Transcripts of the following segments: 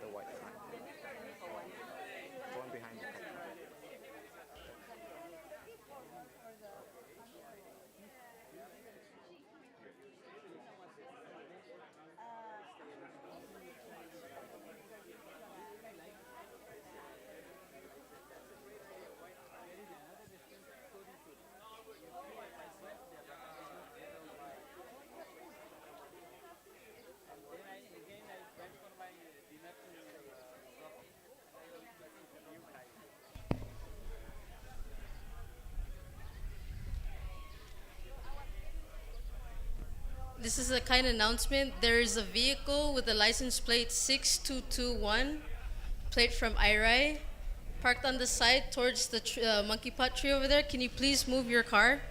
The white sign. The one behind the picture. This is a kind announcement. There is a vehicle with the license plate 6221, plate from Irai, parked on the side towards the monkey pot tree over there. Can you please move your car?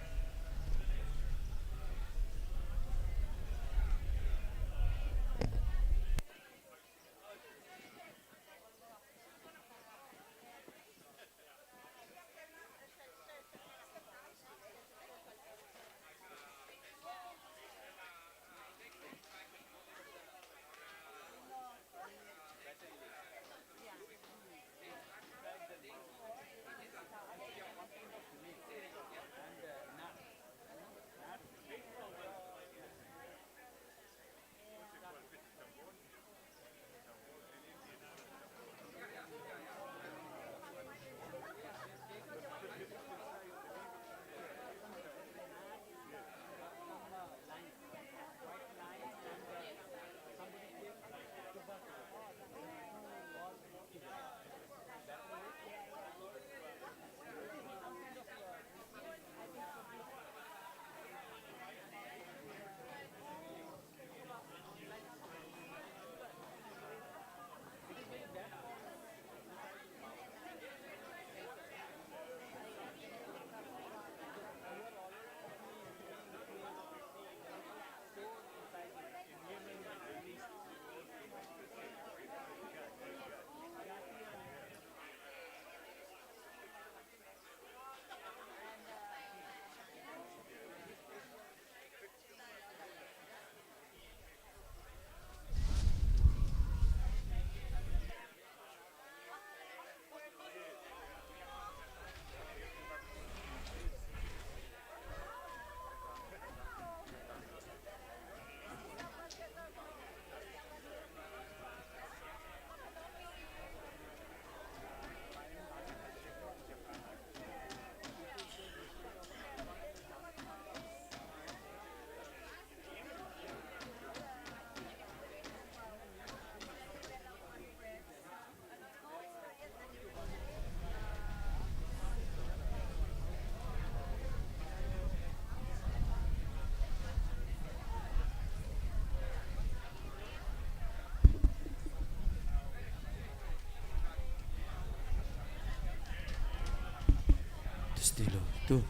Estilo, tú.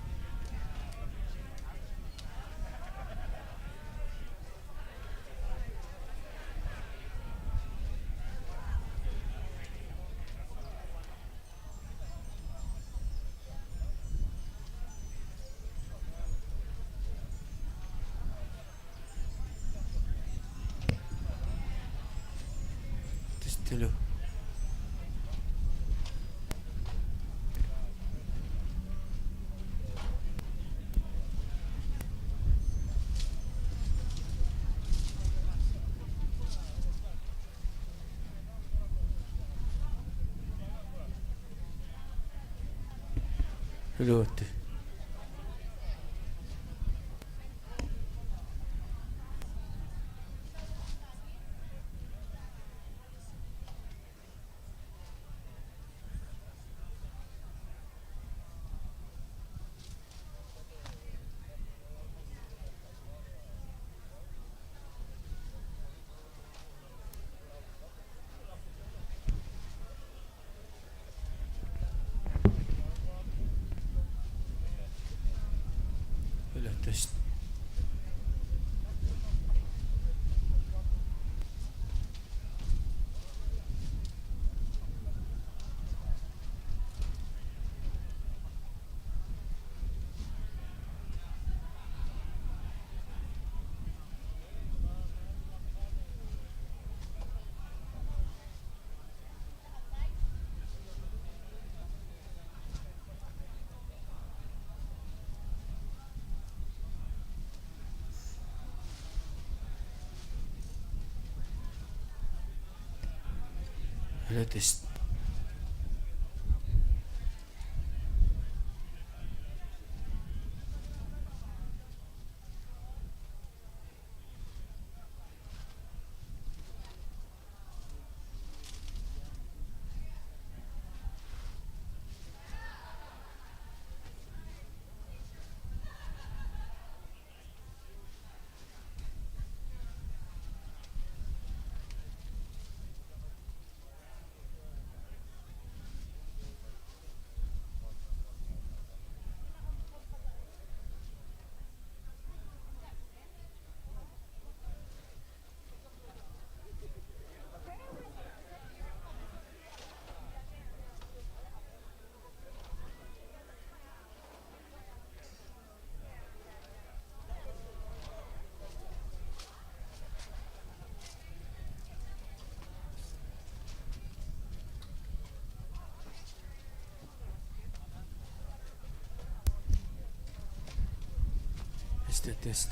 Estilo. Luote. Wala, Hello, test. Test.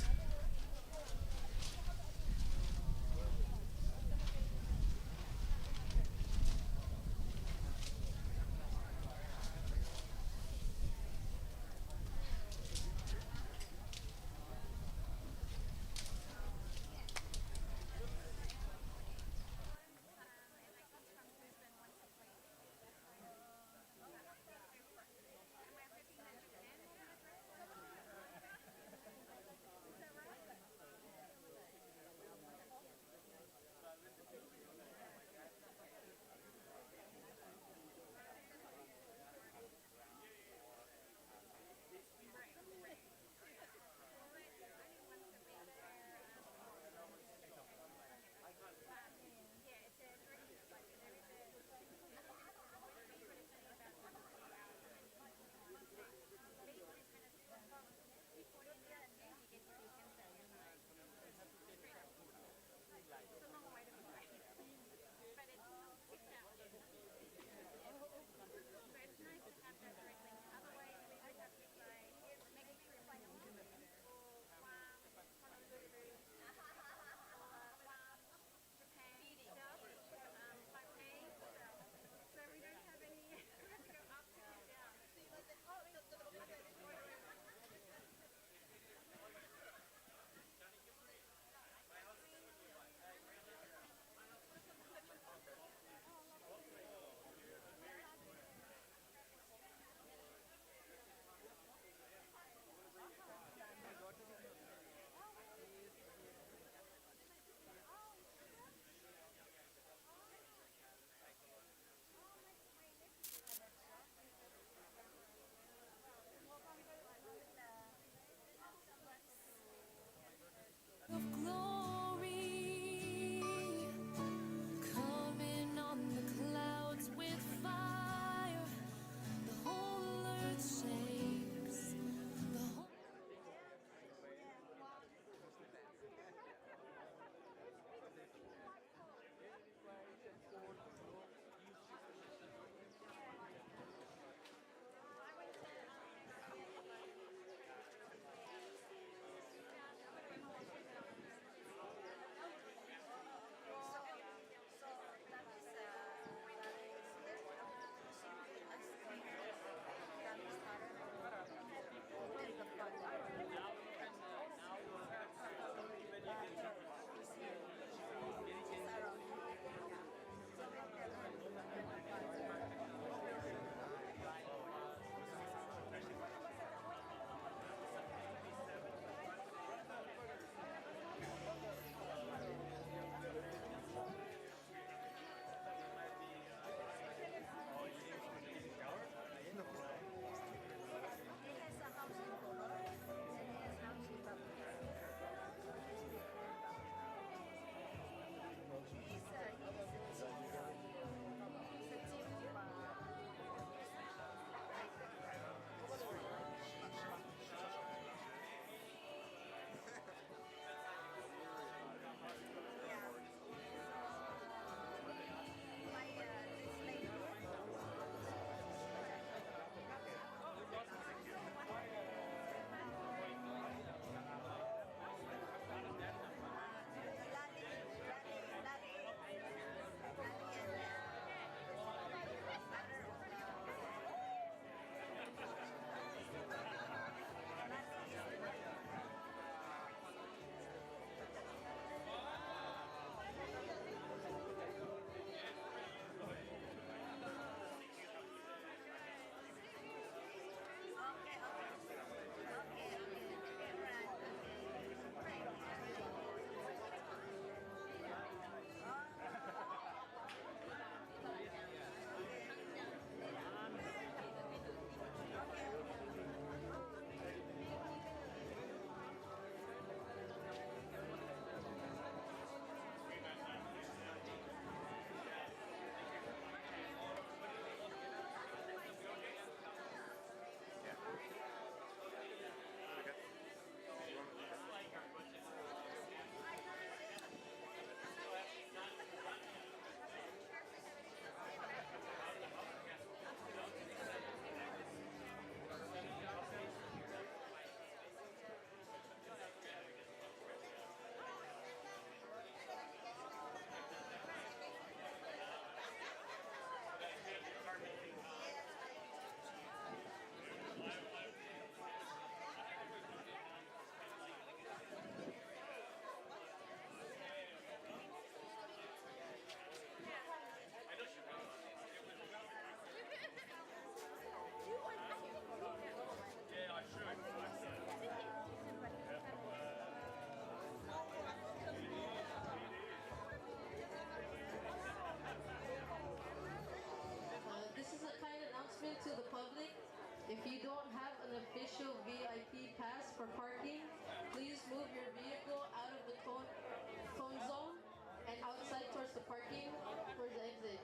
official VIP pass for parking. Please move your vehicle out of the cone zone and outside towards the parking towards the exit.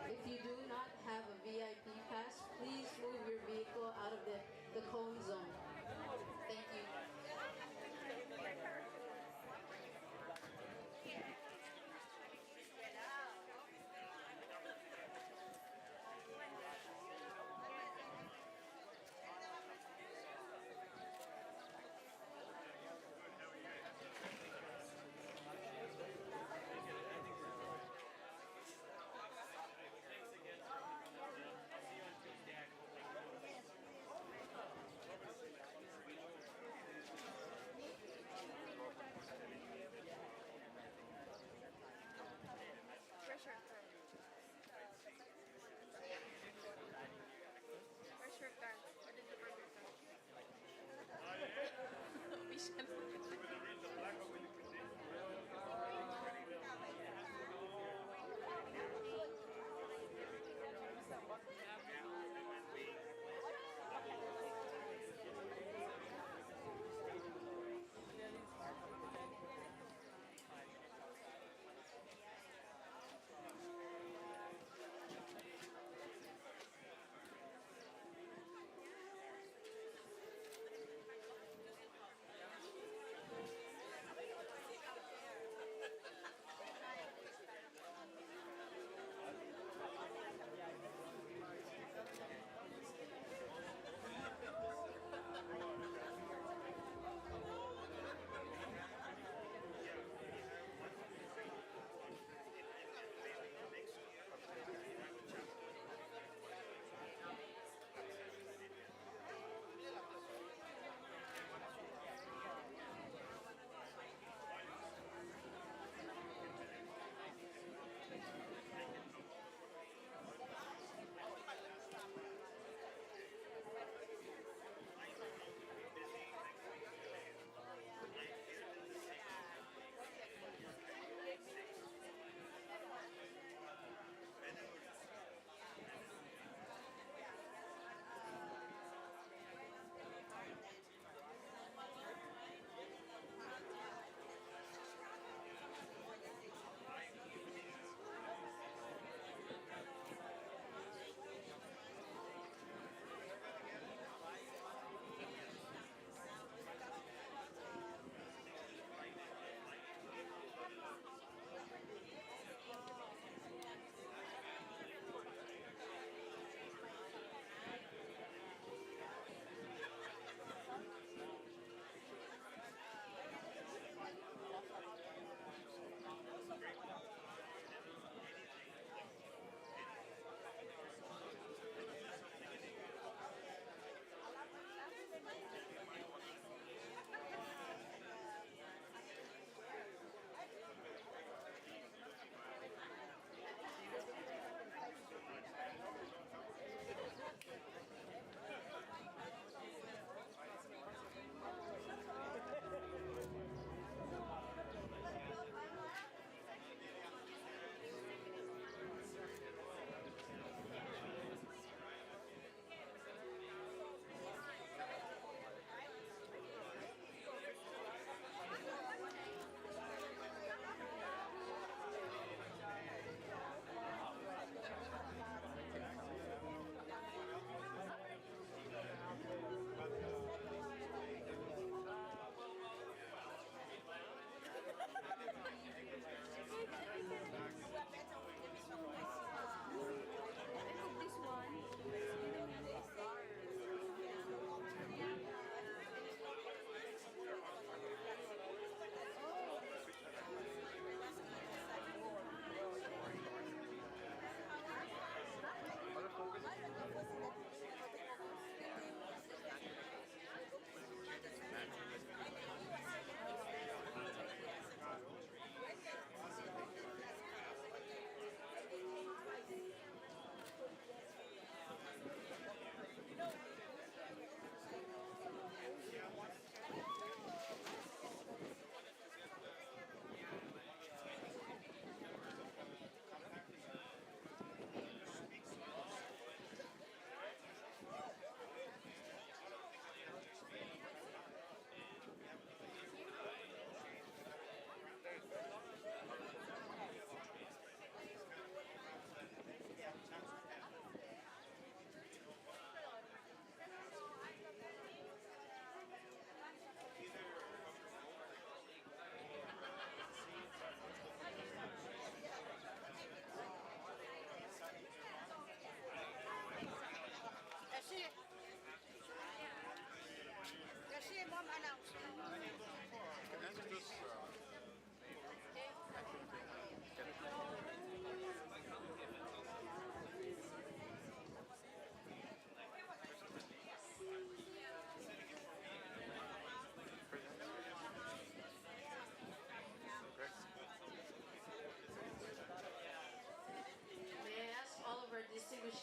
If you do not have a VIP pass, please move your vehicle out of the cone zone. Thank you.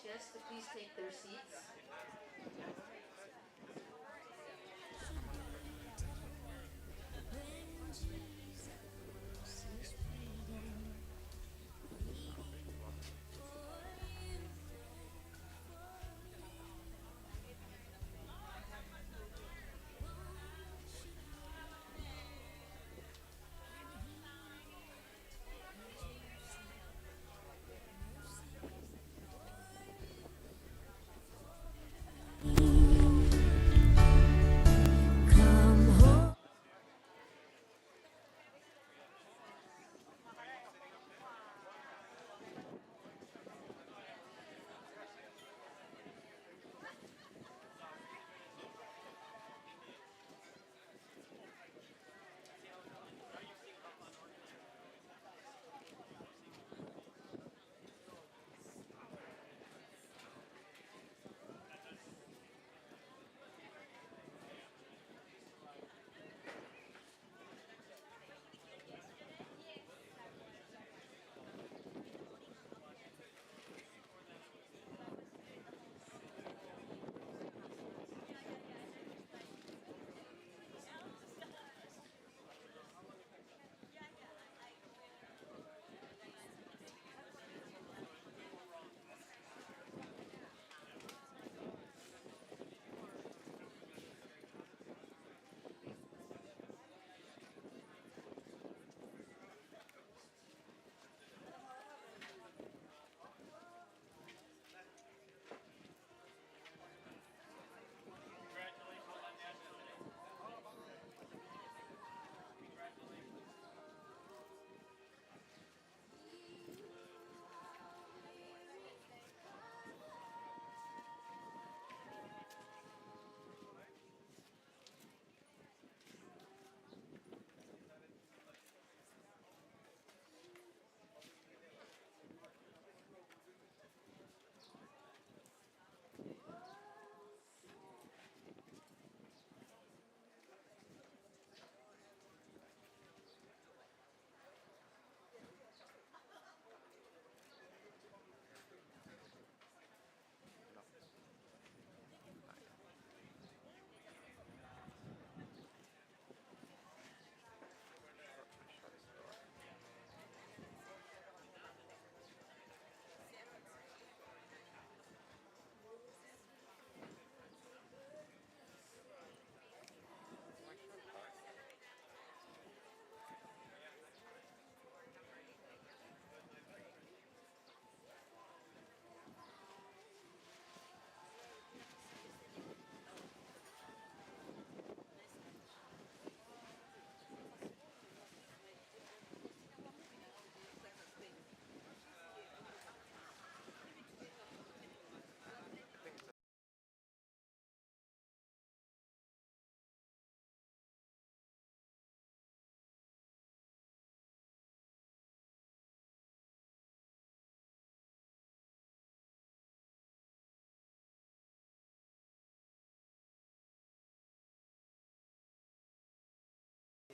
guests to please take their seats. Come home.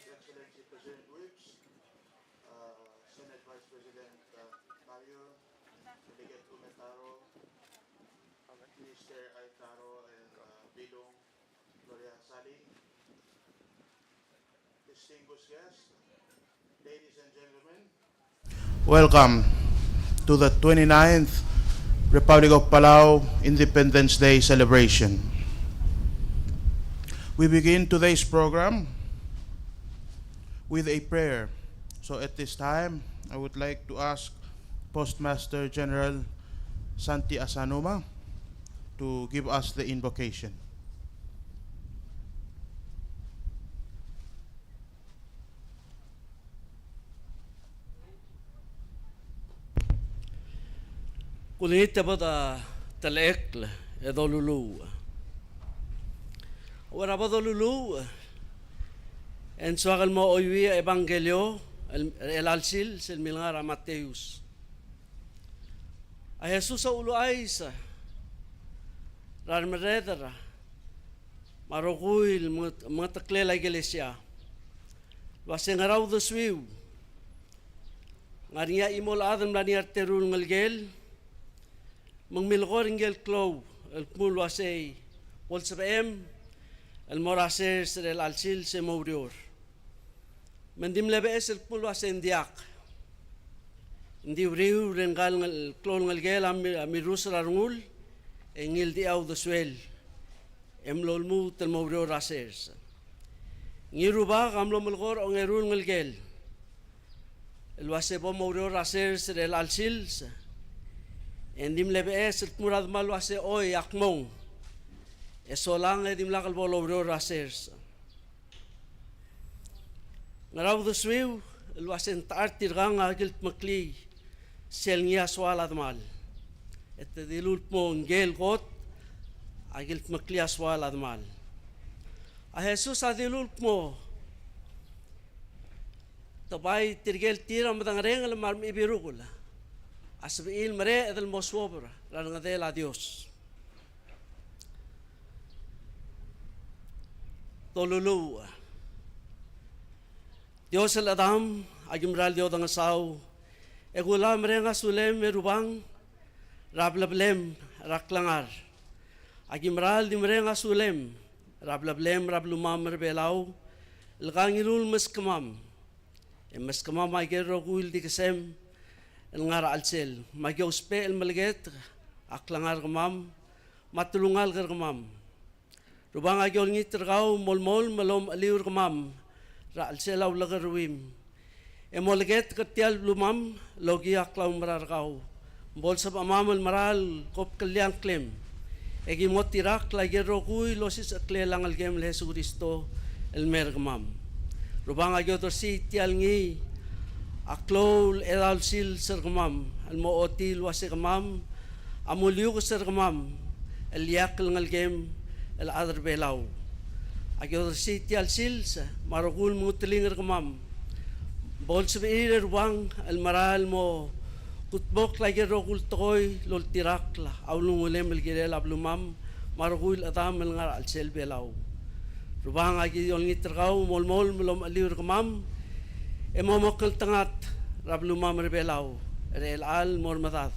His Excellency President Whips, Senate Vice President Mario, Delegate Umetaro, Minister Aitaro, and Bidong Gloria Sali, distinguished guests, ladies and gentlemen. Welcome to the 29th Republic of Palau Independence Day celebration. We begin today's program with a prayer. So at this time, I would like to ask Postmaster General Santi Asanuma to give us the invocation. Kunita bada talekle edolulu. Ora bodolulu en suagal mo oivia evangelio el alsil sel milagara Mateus. A Jesus a ulo aisa rar meredera maroguil mataklela iglesia. Wasengarau the swiu. Ngaria imol adam lani arterul ngalgel Mangmilgor ingel klow, el mulwasay, wal sabem, el moraser ser el alsil se mourior. Mendim lebe es el mulwasay ndiak. Ndi vriu rengal ngal klon ngal gel ami rusra rungul, engil di au de swel. Emlol mu tel mourior rasers. Ngiruba gamlo mulgor ong erul ngal gel. El wasebo mourior rasers ser el alsil. Endim lebe es el murad mal wase oy akmong. Esolang edim lakal bolo rasers. Ngaraw de swiu el wasen tartir gang agil makli sel ngia swalad mal. Ette dilul mo ngel got agil makli swalad mal. A Jesus adilul mo tabay tirgel tira madang rengal marm ibirugula. Asbiil mere edel moswobra la ngadel a Dios. Tolulu. Dios el Adam agimral Dios dang saw. Egula merenga sulem merubang rablablem raklangar. Agimral di merenga sulem rablablem rablumam merbelau. Lgangilul meskamam. Meskamam agero guil di kesem. El ngara alsel magiospe el malget aklangar gamam matulungal gamam rubang agiol ngitergau molmol malom aliur gamam ra alsel aw lagarwim emolget ketial lumam logi aklaw marargau bol sab amam el maral kop kaliang klem egi motirak lagero kui losis aklelang al gem Jesu Kristo el mer gamam rubang agiotor si tial ngi Aklol edal sil sergamam, al mootil wasergamam, amuliu sergamam, el yakal ngalgem, el adar belau. Agyor siti al sil marugul mutling ergamam. Bol sebeir ruang el maral mo kutbok lagi rogul toy lol tirakla, aulung ulem el girel ablumam, marugul adam el ngar al sel belau. Rubang agi yol ngitergau mol melom aliu ergamam. Emomokal tangat rablumam rebelau rel al mormadat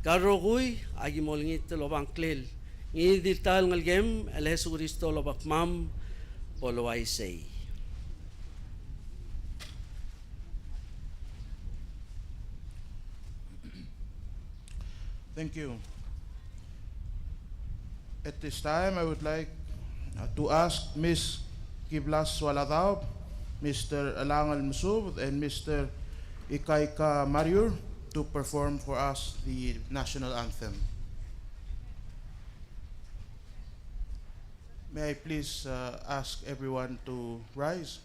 garogui agi molngit lobang klel ngi diltal ngalgem el Jesu Kristo lobak mam polwai sei. Thank you. At this time, I would like to ask Ms. Kiblas Waladao, Mr. Alangal Musub, and Mr. Ikaika Mariur to perform for us the national anthem. May I please ask everyone to rise?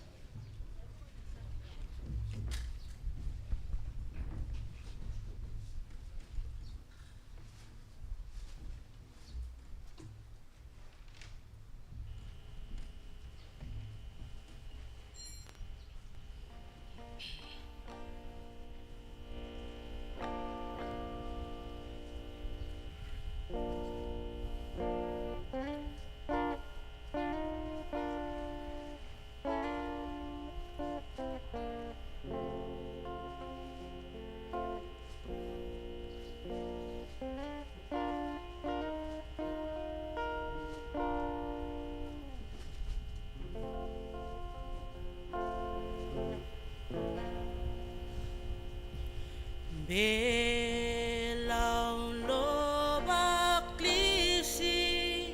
Belau lobak lisi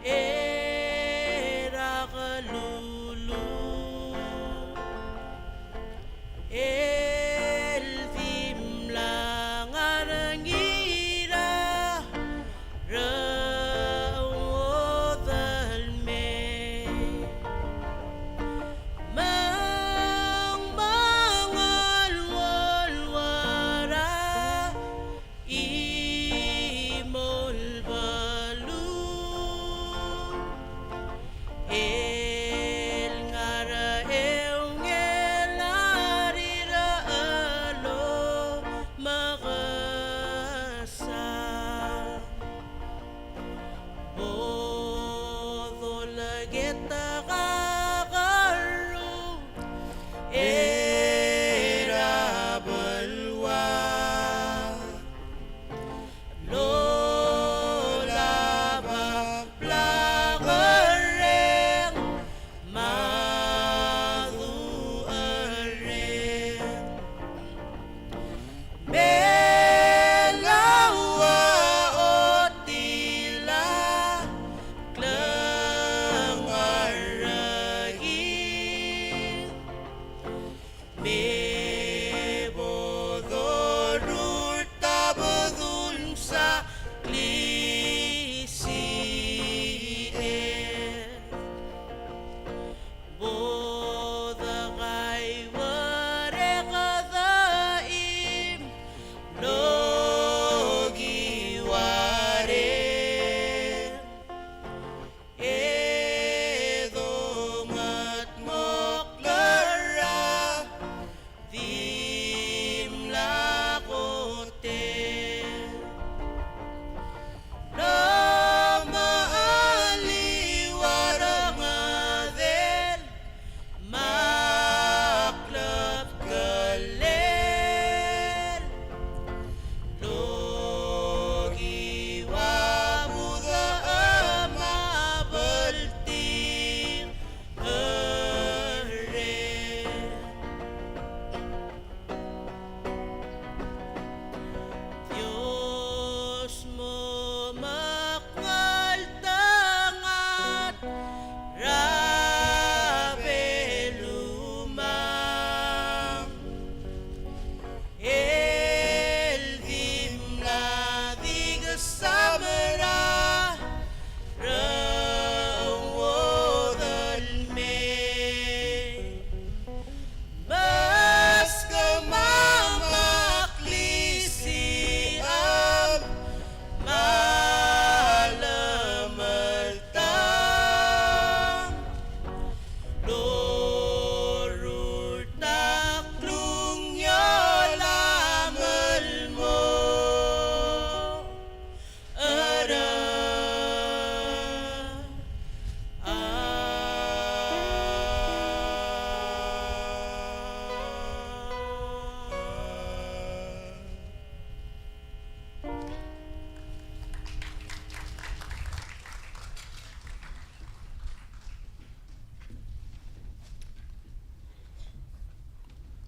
era galulu el vimlang arangira rawodal me mang mangal walwara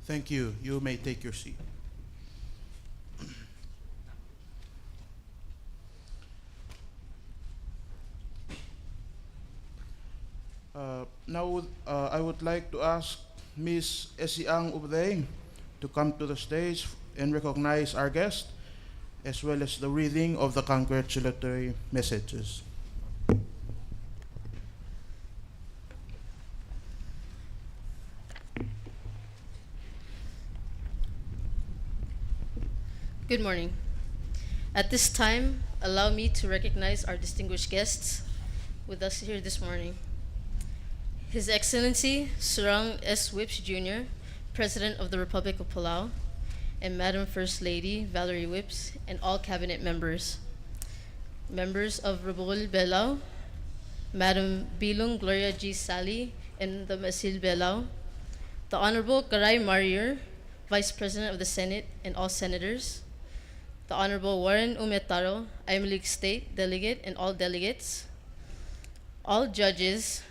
Thank you. You may take your seat. Now, I would like to ask Ms. Esiang Ubday to come to the stage and recognize our guest, as well as the reading of the congratulatory messages. Good morning. At this time, allow me to recognize our distinguished guests with us here this morning. His Excellency Surang S. Whips Jr., President of the Republic of Palau, and Madam First Lady Valerie Whips, and all cabinet members. Members of Rabul Belao, Madam Bilung Gloria G. Sali, and the Masil Belao, the Honorable Karay Marier, Vice President of the Senate, and all senators, the Honorable Warren Umetaro, League State Delegate, and all delegates, all judges,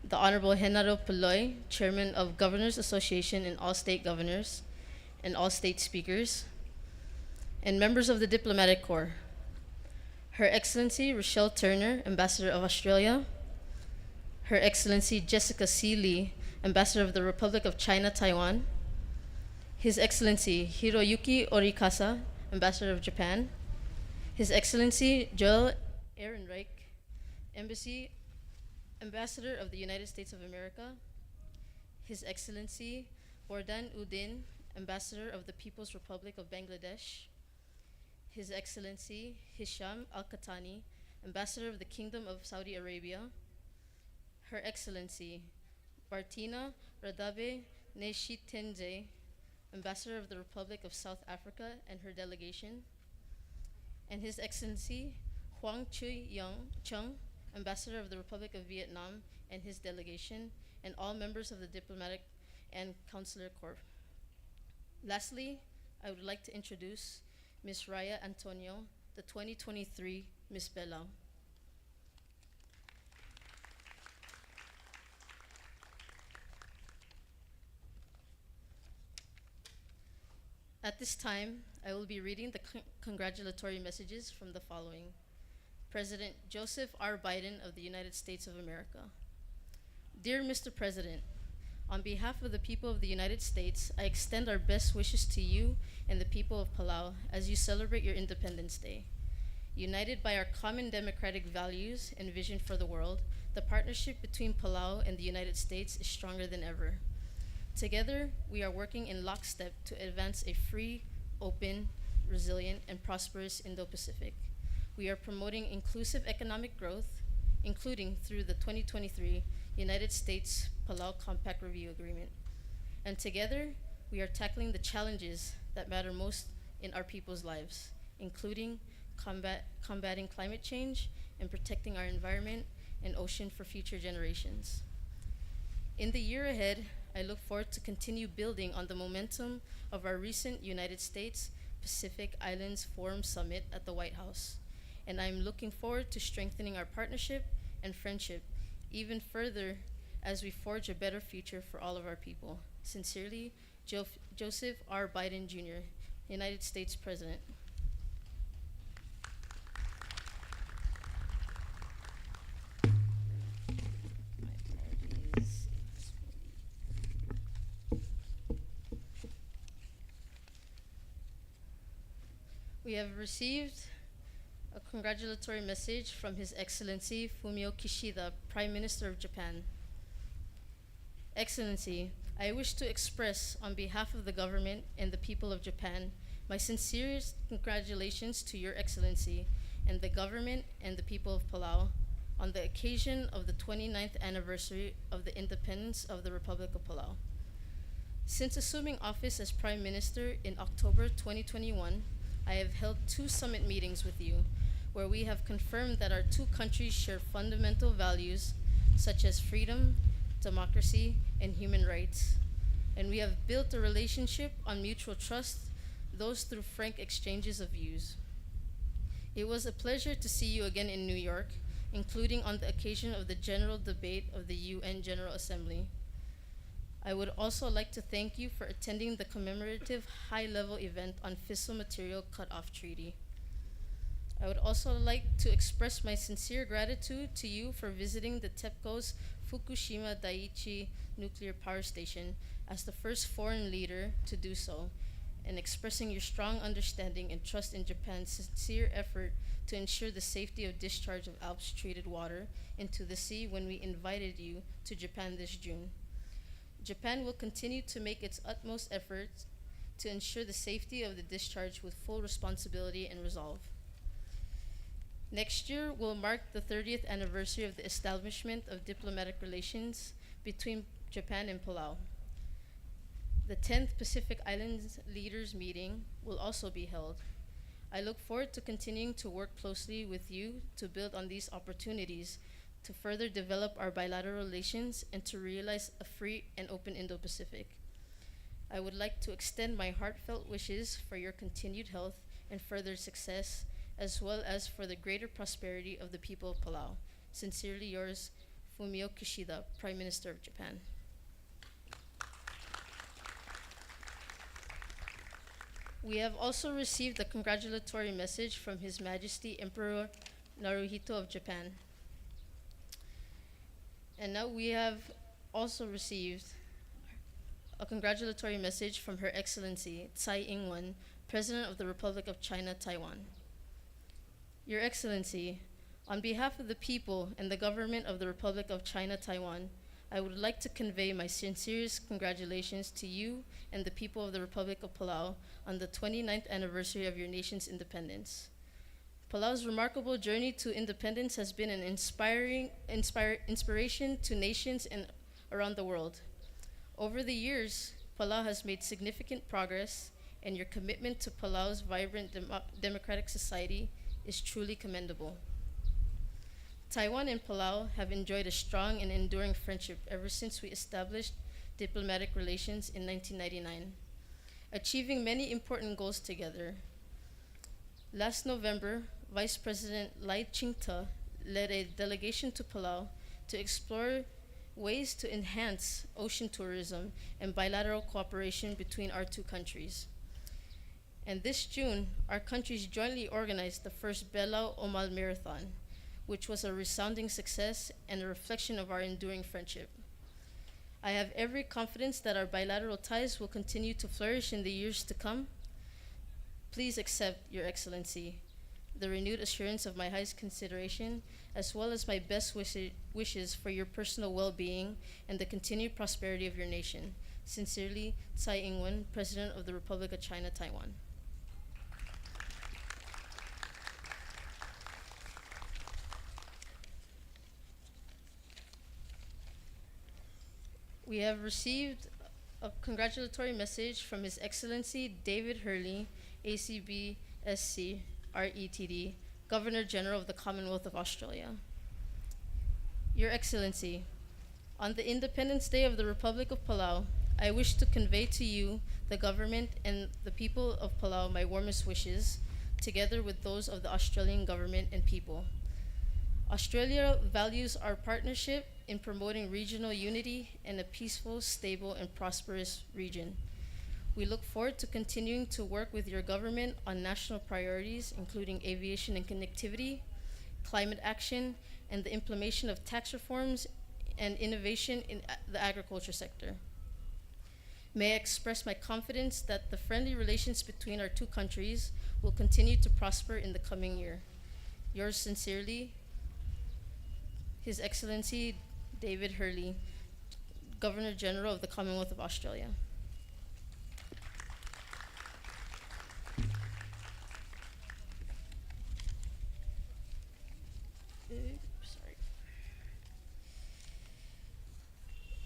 the Honorable Henaro Peloy, Chairman of Governors Association and all state governors, and all state speakers, and members of the Diplomatic Corps, Her Excellency Rochelle Turner, Ambassador of Australia, Her Excellency Jessica C. Lee, Ambassador of the Republic of China, Taiwan, His Excellency Hiroyuki Orikasa, Ambassador of Japan, His Excellency Joel Ehrenreich, Ambassador of the United States of America, His Excellency Wardan Udin, Ambassador of the People's Republic of Bangladesh, His Excellency Hisham Al-Khatani, Ambassador of the Kingdom of Saudi Arabia, Her Excellency Bartina Radabe Neshitenze, Ambassador of the Republic of South Africa and her delegation, and His Excellency Huang Chui Chung, Ambassador of the Republic of Vietnam and his delegation, and all members of the Diplomatic and Consular Corps. Lastly, I would like to introduce Ms. Raya Antonio, the 2023 Miss Belao. At this time, I will be reading the congratulatory messages from the following. President Joseph R. Biden of the United States of America. Dear Mr. President, on behalf of the people of the United States, I extend our best wishes to you and the people of Palau as you celebrate your Independence Day. United by our common democratic values and vision for the world, the partnership between Palau and the United States is stronger than ever. Together, we are working in lockstep to advance a free, open, resilient, and prosperous Indo-Pacific. We are promoting inclusive economic growth, including through the 2023 United States-Palau Compact Review Agreement. And together, we are tackling the challenges that matter most in our people's lives, including combating climate change and protecting our environment and ocean for future generations. In the year ahead, I look forward to continue building on the momentum of our recent United States-Pacific Islands Forum Summit at the White House. And I'm looking forward to strengthening our partnership and friendship even further as we forge a better future for all of our people. Sincerely, Joseph R. Biden Jr., United States President. We have received a congratulatory message from His Excellency Fumio Kishida, Prime Minister of Japan. Excellency, I wish to express on behalf of the government and the people of Japan my sincerest congratulations to Your Excellency and the government and the people of Palau on the occasion of the 29th anniversary of the independence of the Republic of Palau. Since assuming office as Prime Minister in October 2021, I have held 2 summit meetings with you where we have confirmed that our 2 countries share fundamental values such as freedom, democracy, and human rights. And we have built a relationship on mutual trust, those through frank exchanges of views. It was a pleasure to see you again in New York, including on the occasion of the general debate of the UN General Assembly. I would also like to thank you for attending the commemorative high-level event on Fissile Material Cut-Off Treaty. I would also like to express my sincere gratitude to you for visiting the TEPCO's Fukushima Daiichi Nuclear Power Station as the first foreign leader to do so, and expressing your strong understanding and trust in Japan's sincere effort to ensure the safety of discharge of ALPS treated water into the sea when we invited you to Japan this June. Japan will continue to make its utmost efforts to ensure the safety of the discharge with full responsibility and resolve. Next year will mark the 30th anniversary of the establishment of diplomatic relations between Japan and Palau. The 10th Pacific Islands Leaders Meeting will also be held. I look forward to continuing to work closely with you to build on these opportunities to further develop our bilateral relations and to realize a free and open Indo-Pacific. I would like to extend my heartfelt wishes for your continued health and further success, as well as for the greater prosperity of the people of Palau. Sincerely yours, Fumio Kishida, Prime Minister of Japan. We have also received a congratulatory message from His Majesty Emperor Naruhito of Japan. And now we have also received a congratulatory message from Her Excellency Tsai Ing-wen, President of the Republic of China, Taiwan. Your Excellency, on behalf of the people and the government of the Republic of China, Taiwan, I would like to convey my sincerest congratulations to you and the people of the Republic of Palau on the 29th anniversary of your nation's independence. Palau's remarkable journey to independence has been an inspiration to nations around the world. Over the years, Palau has made significant progress, and your commitment to Palau's vibrant democratic society is truly commendable. Taiwan and Palau have enjoyed a strong and enduring friendship ever since we established diplomatic relations in 1999, achieving many important goals together. Last November, Vice President Lai Ching-te led a delegation to Palau to explore ways to enhance ocean tourism and bilateral cooperation between our two countries. And this June, our countries jointly organized the first Belau Omal Marathon, which was a resounding success and a reflection of our enduring friendship. I have every confidence that our bilateral ties will continue to flourish in the years to come. Please accept, Your Excellency, the renewed assurance of my highest consideration, as well as my best wishes for your personal well-being and the continued prosperity of your nation. Sincerely, Tsai Ing-wen, President of the Republic of China, Taiwan. We have received a congratulatory message from His Excellency David Hurley, ACBSC, RETD, Governor General of the Commonwealth of Australia. Your Excellency, on the Independence Day of the Republic of Palau, I wish to convey to you, the government, and the people of Palau my warmest wishes, together with those of the Australian government and people. Australia values our partnership in promoting regional unity and a peaceful, stable, and prosperous region. We look forward to continuing to work with your government on national priorities, including aviation and connectivity, climate action, and the implementation of tax reforms and innovation in the agriculture sector. May I express my confidence that the friendly relations between our two countries will continue to prosper in the coming year. Yours sincerely, His Excellency David Hurley, Governor General of the Commonwealth of Australia. Sorry.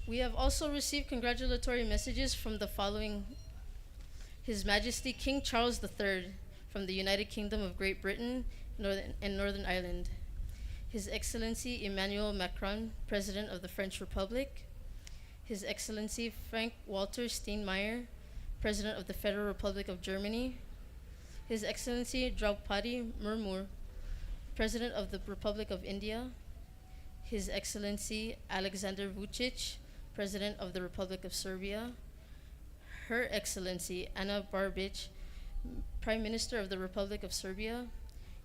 We have also received congratulatory messages from the following: His Majesty King Charles III from the United Kingdom of Great Britain and Northern Ireland. His Excellency Emmanuel Macron, President of the French Republic. His Excellency Frank-Walter Steinmeier, President of the Federal Republic of Germany. His Excellency Draupadi Murmu, President of the Republic of India. His Excellency Alexander Vucic, President of the Republic of Serbia, Her Excellency Ana Barbic, Prime Minister of the Republic of Serbia,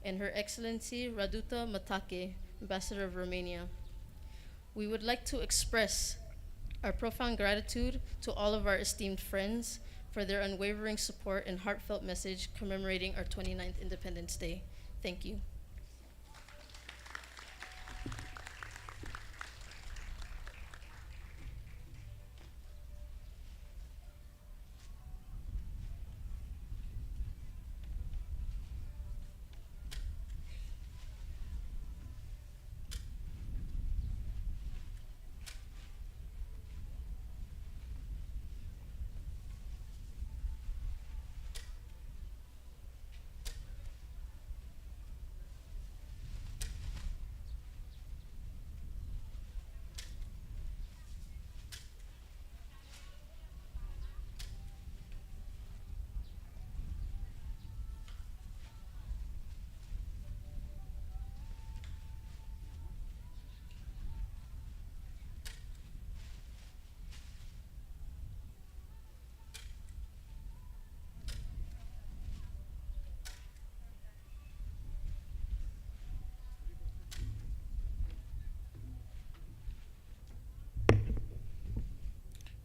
and Her Excellency Raduta Matake, Ambassador of Romania. We would like to express our profound gratitude to all of our esteemed friends for their unwavering support and heartfelt message commemorating our 29th Independence Day. Thank you.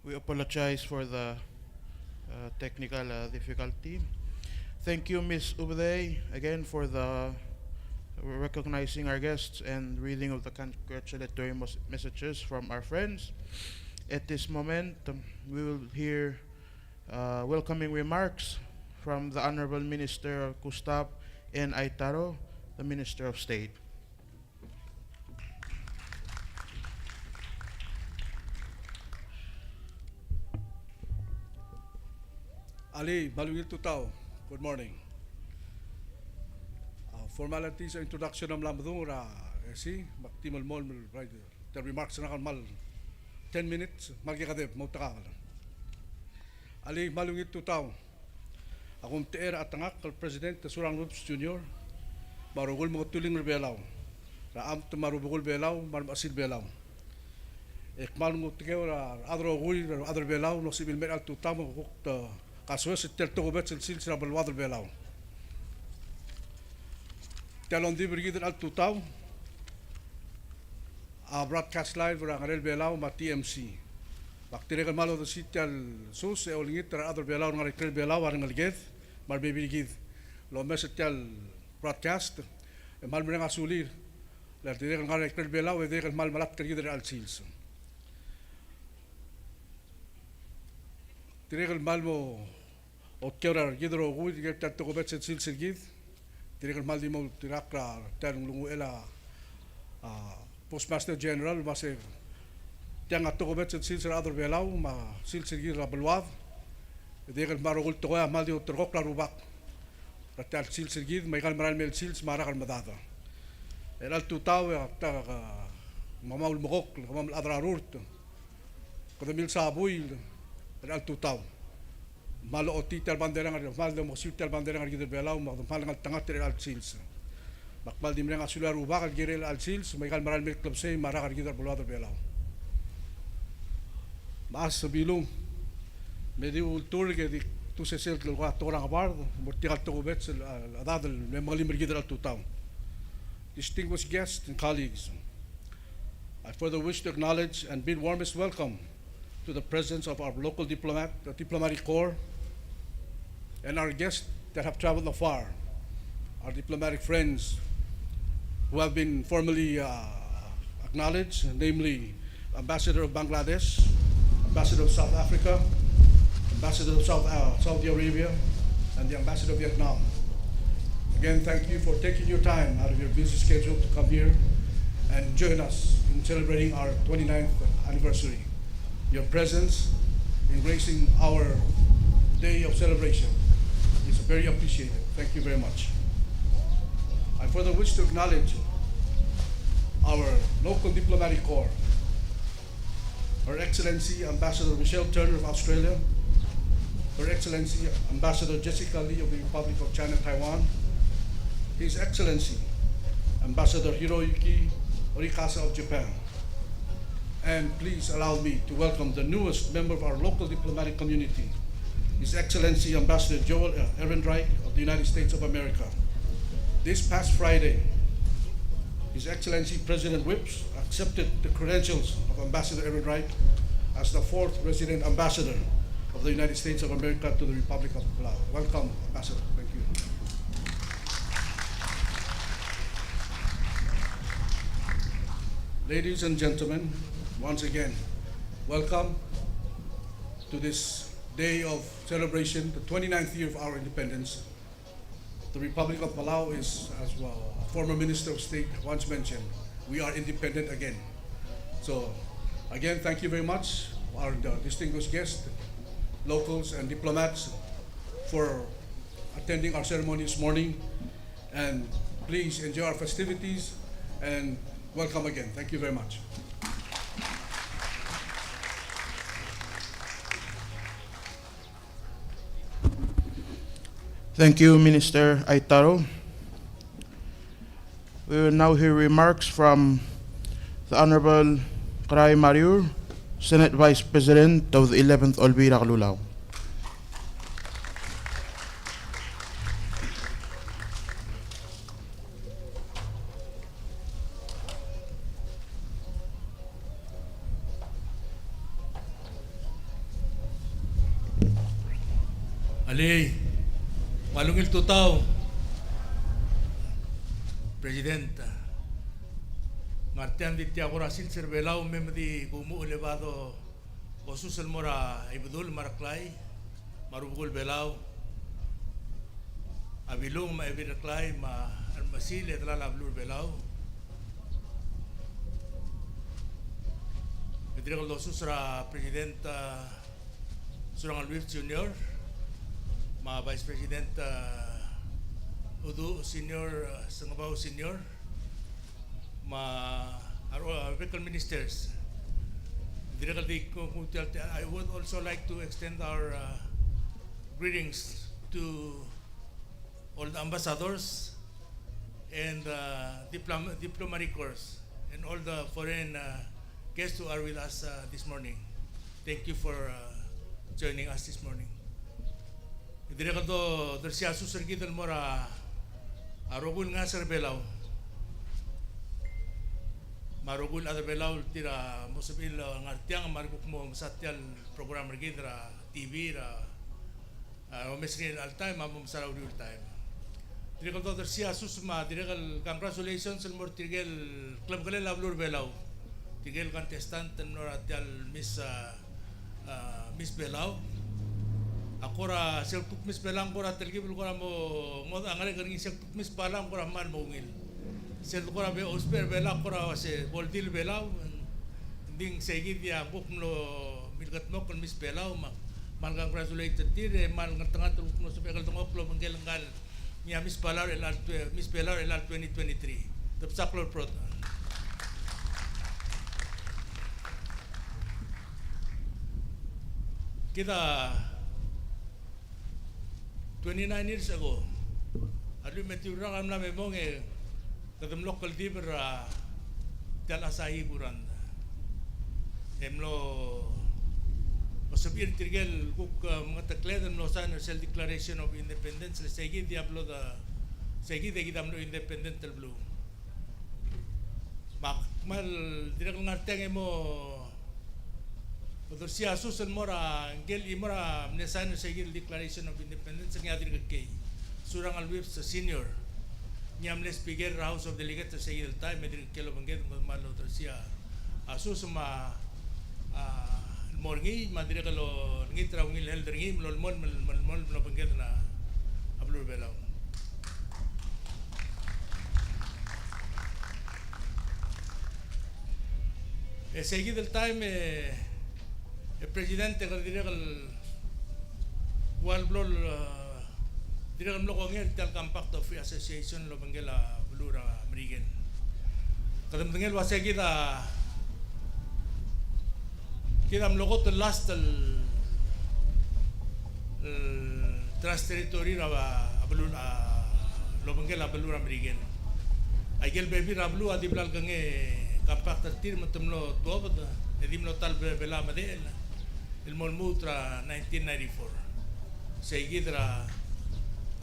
We apologize for the technical difficulty. Thank you, Ms. Ubday, again for the recognizing our guests and reading of the congratulatory messages from our friends. At this moment, we will hear welcoming remarks from the Honorable Minister Gustav N. Aitaro, the Minister of State. Ali, malungit tutaw. Good morning. Formalities sa introduction ng lamdung ra maktimal mol the remarks na mal 10 minutes magkakadib mo takal. Ali, malungit tutaw. Akong teer at tangak kal President Surang Rubs Jr. Marugol mga tuling rebelaw. Raam tumarubugol belaw, marmasil belaw. Ekmal mo tigaw ra adro gul adro belaw no sibil mer al tutaw mo kukta Kaswes tel togobet sil sila balwadr belaw. Telon di brigid al tutaw. A broadcast live ra ngarel belaw ma TMC. Baktere malo do sitel sus e olingit ra adr belaw ngarel belaw ar ngalged mar bebigid. Lo mesetel broadcast e mal menga sulir. La dire ngarel belaw e dire mal malat kergid al sils. Tirigal malmo o kera gidro gud get tanto gobet sil gid tirigal mal di mo tirakra tan lungu ela Postmaster General mase tiang ato gobet sil ador belaw ma sil gid ra belwad tirigal marogul to ya mal di utrok la rubak ratal sil gid may kal maral mel sil mara kal madada el tutaw ya ta mamaul mogok mamal adrarurt kadamil sabuy al tutaw malo otital bandera ngar mal de mosital bandera ngar gider belaw mal ngal tangat al sils makmal dimre nga sular ubak al girel al sils may kal maral mel club say mara kar gider bulado belaw mas bilum medi ultur ke di tu se sel lo ga tora bar mortigal to bet adad el malim gider al tutaw. Distinguished guests and colleagues, I further wish to acknowledge and bid warmest welcome to the presence of our local diplomatic corps, and our guests that have traveled afar, our diplomatic friends who have been formally acknowledged, namely Ambassador of Bangladesh, Ambassador of South Africa, Ambassador of Saudi Arabia, and the Ambassador of Vietnam. Again, thank you for taking your time out of your busy schedule to come here and join us in celebrating our 29th anniversary. Your presence in gracing our day of celebration is very appreciated. Thank you very much. I further wish to acknowledge our local diplomatic corps, Her Excellency Ambassador Michelle Turner of Australia, Her Excellency Ambassador Jessica Lee of the Republic of China, Taiwan, His Excellency Ambassador Hiroyuki Orikasa of Japan, And please allow me to welcome the newest member of our local diplomatic community, His Excellency Ambassador Joel Ehrenreich of the United States of America. This past Friday, His Excellency President Whips accepted the credentials of Ambassador Ehrenreich as the 4th resident ambassador of the United States of America to the Republic of Palau. Welcome, Ambassador. Thank you. Ladies and gentlemen, once again, welcome to this day of celebration, the 29th year of our independence. The Republic of Palau is, as well, former Minister of State once mentioned, we are independent again. So, again, thank you very much, our distinguished guests, locals and diplomats, for attending our ceremony this morning. And please enjoy our festivities and welcome again. Thank you very much. Thank you, Minister Aitaro. We will now hear remarks from the Honorable Karay Mariur, Senate Vice President of the 11th Olvira Calulao. Ali, malungil tutaw, Presidenta. Ngartian di tiago rasil serbelau memdi gumu elevado osus el mora ibdul maraklay, marubul belau, abilung ma ebiraklay ma almasil edla lablur belau. Idrigol osus ra Presidenta Surang Alwif Junior, ma Vice President Udu Senior, Sangabaw Senior, ma Local Ministers. I would also like to extend our greetings to all the ambassadors and diplomatic corps and all the foreign guests who are with us this morning. Thank you for joining us this morning. Direkto dersiasu sergi del mora arogul nga serbelaw. Marugul adabelaw tira mosabil ngartiang marguk mo satyal program regi dra TV ra omesrin al time amum saraw real time. Direkto dersiasu ma direkal congratulations el mor tigel club gale lablur belaw. Tigel contestant nora tial Miss Belaw. Akora seltuk mis belang kora telgi bul kora mo angare garing seltuk mis balang kora man mongil sel kora be osper bela kora se boldil belau ding segi dia buk lo milgat mo kon mis belau mal congratulated tire mal ngatanga tu no sepekal tong oplo menggelengal nya mis balar el 2023 tap saklor prot kita 29 years ago, adu meturang amna memong kadam local dibra tal asahi buran. Emlo masabir tirgel kuk mga takleden no sign self declaration of independence le segi diablo da segi de gidamlo independent tel blue. Makmal direk ngarteng mo Untuk si asus mora gel imora nesan segil declaration of independence ng adir kay surang alwip sa senior nyamles speaker House of Delegates sa segil time medir kelo bangget malo si asus ma morngi madire kalo ngitra ngil helder ngim lol mol no bangget na ablur belaw. Segil time el presidente que dirá el Walblol dirá el loco ngel tal compact of association lo bangela blura merigen kadam ngel wase kita mlogot el last el trans territory ra blura lo bangela blura merigen ay gel baby ra blue adi blal gange compact tir matamlo tuwa edim no tal bela madel il molmutra 1994 seguidra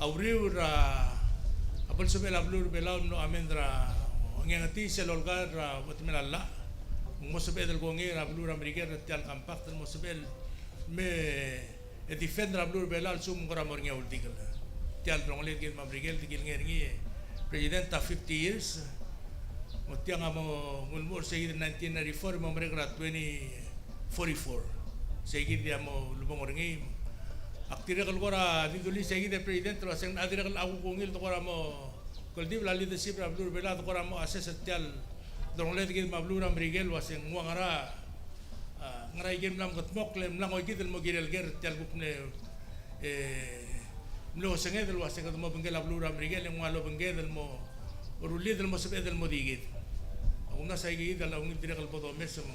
auriura apol sobel ablur bela no amendra ngengati selolgar watmelalla mo sobel del gongi ablur ameriker tial kampak mo sobel me e defendra ablur bela sum gora morngia ultigal tial dronglet gel mabrigel tigil ngi president 50 years mo tiang mo mulmur seguid 1994 mo mregra 2044 seguid dia mo lubong orngi aktire kal gora diduli seguid president lo sen adire kal aku kungil to gora mo kol di la leadership ablur bela to gora mo assess tial dronglet gel mablur mabrigel wasen ngara ngaray gem lam katmok lem lang oy kidel mo girel ger tial gupne mlo sengedel wasen kat mo bengel ablur mabrigel yang walo bengel mo uruli del mo sebedel mo digit ako na sa igid ala ung dire kal bodo mesem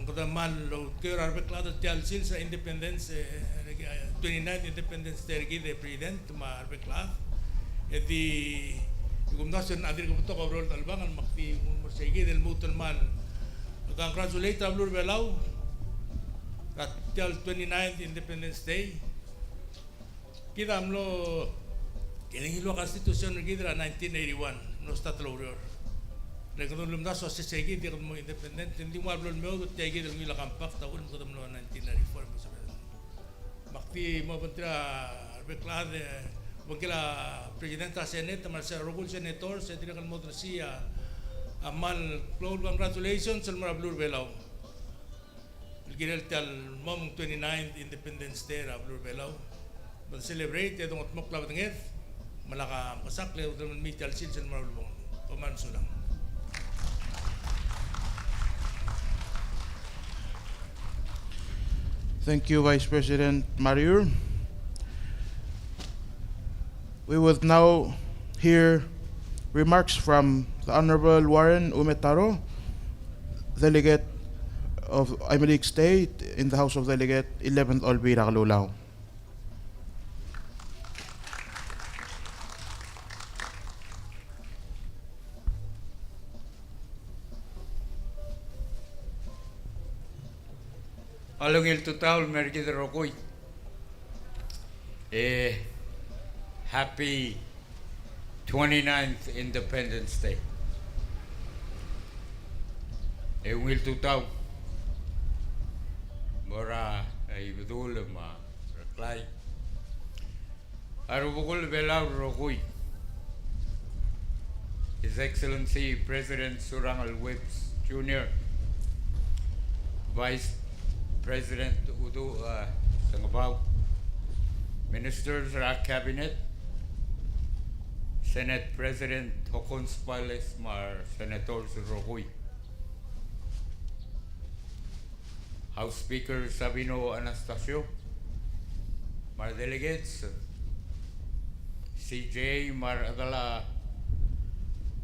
kada mal lo kera arbe klado tial sil sa independence 29 independence tergi de president ma arbe klad edi gumna sen adir ko to ko rol talbangan makti mo sa igid del mutul mal congratulate ablur belau at tial 29 independence day kita amlo kining hilo konstitusyon ng Gidra 1981 no stat lawyer. Rekonon lumda so sa segi di mo independent hindi mo ablon mo ut tegi del mila kampak taon mo kadam 1994 mo sa makti mo bantra beklade wakila presidenta senate Marcelo Rogul senator sa tinakal mo siya amal congratulations sa mga ablur belaw. Gidel tal mom 29 independence day ablur belaw. But celebrate itong atmok labat ng malaka masakle udang metal sin sa marulong pamanso lang. Thank you, Vice President Mariur. We will now hear remarks from the Honorable Warren Umetaro, Delegate of Imalik State in the House of Delegate 11th Olvira, Calulao. Along total mergi de rokoy. Happy 29th Independence Day. Will total. Mora ay bedul ma reklay. Arubukul belaw rokoy. His Excellency President Surangal Whips Jr. Vice President Udo Sangabaw, Ministers of Cabinet, Senate President Hokon Spales Mar Senators Rogoy, House Speaker Sabino Anastasio, Mar Delegates, CJ Mar Agala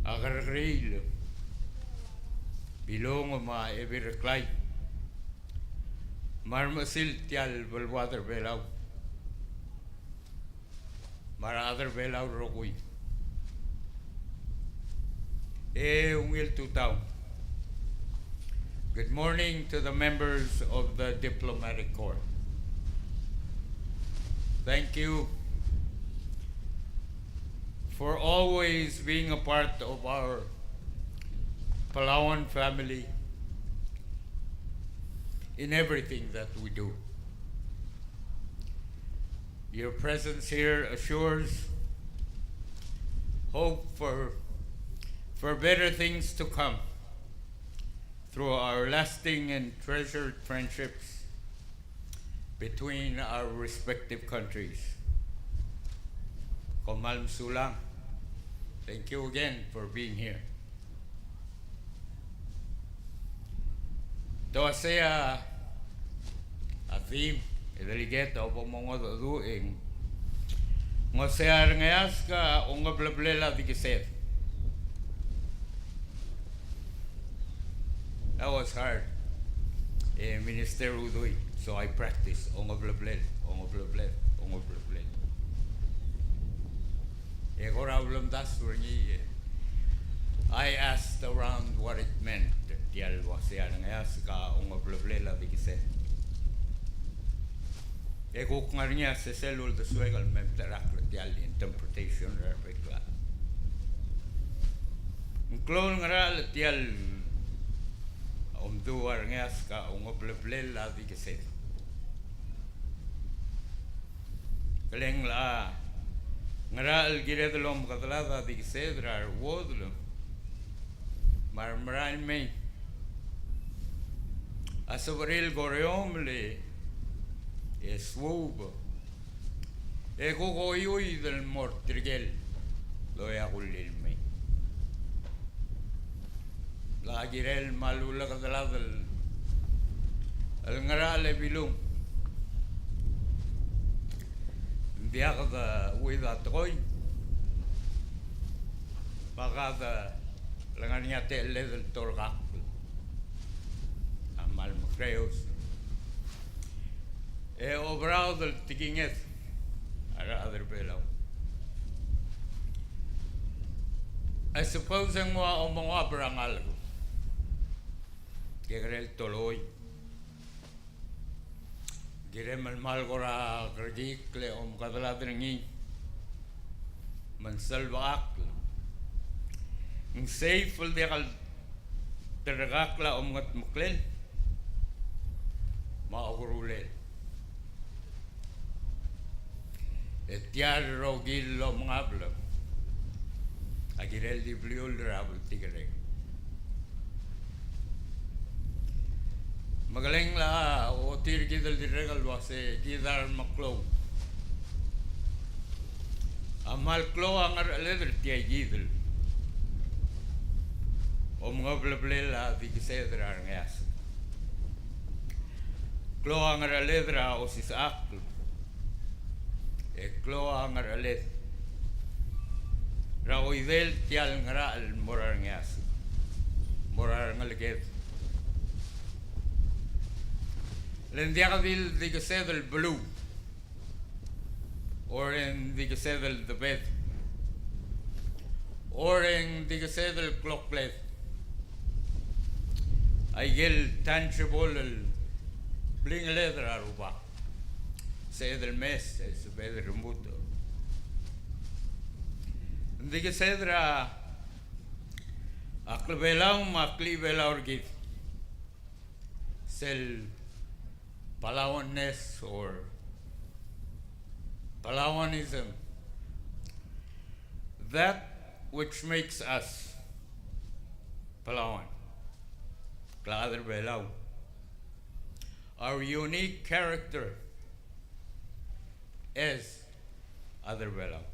Agargril, Bilong Ma Evirklay, Marmasil tial Belwater Belau, Marather Belau Rogoy. Ungil Tutao. Good morning to the members of the Diplomatic Corps. Thank you for always being a part of our Palawan family in everything that we do. Your presence here assures hope for better things to come through our lasting and treasured friendships between our respective countries. Komalm Sulang, thank you again for being here. To saya atim delegate o pomongo duing ngosea ngayas ka unga blablela dikiset. That was hard. Minister Udoy, so I practice unga blablel, unga blablel, unga blablel. Kora ulam das I asked around what it meant tial wasian ngas ka unga bleblela dikise. E kuk ngarnya se selul de suegal mem terak tial interpretation repekla. Klon ngara tial duar ngas ka unga bleblela dikise. Keleng la ngara el gire de lom katlada dikise drar wodlo. Marmarain me asobril goreom le swub e gogoyui del mortrigel lo yagulil me la girel malula kadladal el ngara le bilum diagda wida troy bagada langania te le del torgak amal macreos e obrao del tikinget ara other below. I suppose ang mga parangal Gerel toloy Gerem mal gora gradik le kadala dringi man salvaak ang safe de kal tergakla ngat muklen maugurule etiar rogil lo mngablo agirel di bliul rabul tigre magaling la o tir gidal di regal wase gidar maklo amal klo angar leder tiay gidal mga blablela di kisedra ngas. Klo angar ledra o sis akl. E klo angar led. Ra oidel tial ngara al morar ngas. Morar ngalget. Lendiaga dil di kisedel blue. Or in di kisedel the bed. Or in di kisedel clocklet. Aigel tangible bling leather aruba. Se del mes es bedre muto. Dike sedra aklebelang aklibelau orgit. Sel Palawanes or Palawanism. That which makes us Palawan. Klader Belau. Our unique character is other Belau.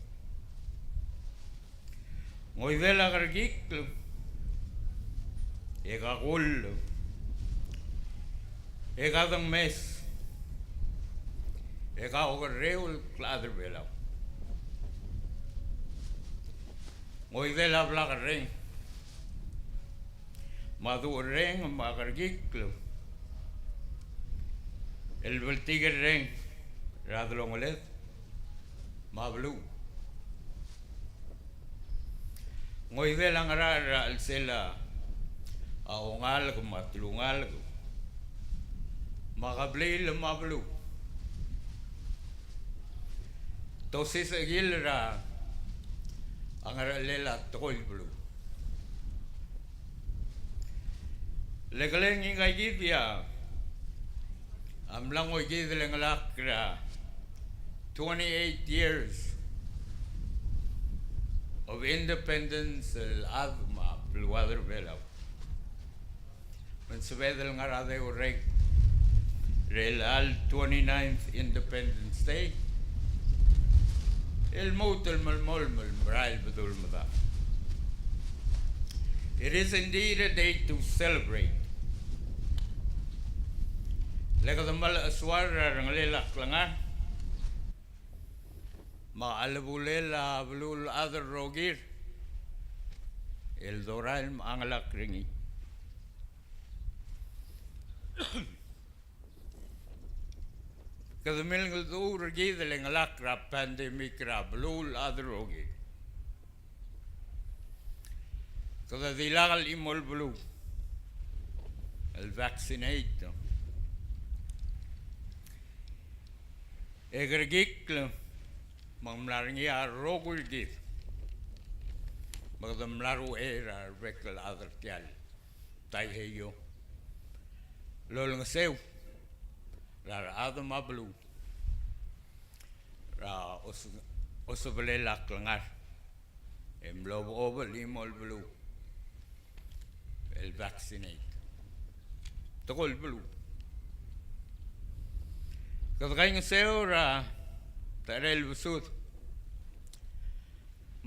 Ngoidela gargik egagul egadang mes egaogarreul Klader Belau. Ngoidela blagareng Madureng magargiklo el vertiger reng radlongolet mablu ngoide lang ara al sela aongal ko matlungal ko makablil mablu tosis agilra ang ara lela tokol blu Legaleng ingay gidya amlang oy gidleng lakra 28 years of independence al-adma pluadr velaw when subedel ngarade ureg rel al 29th Independence Day el motel malmolmol mral bedul mada. It is indeed a day to celebrate. Lekadamal aswar rangalelak langan. Maalabulela blul other rogir. El doral angalak ringi. Kadamil ngadu ragi delengalak ra pandemic ra blul other rogir. Kada dilagal imol blue. الفاكسينيت اغرقيك مملارني الروغل جيث مغدملارو ايرا ربكل اذرتيال تايهيو لولنسيو را ادم ابلو را osovele laklangar emlob over limol blue el vaccinate tokol blue kadgaing seo ra tarel busut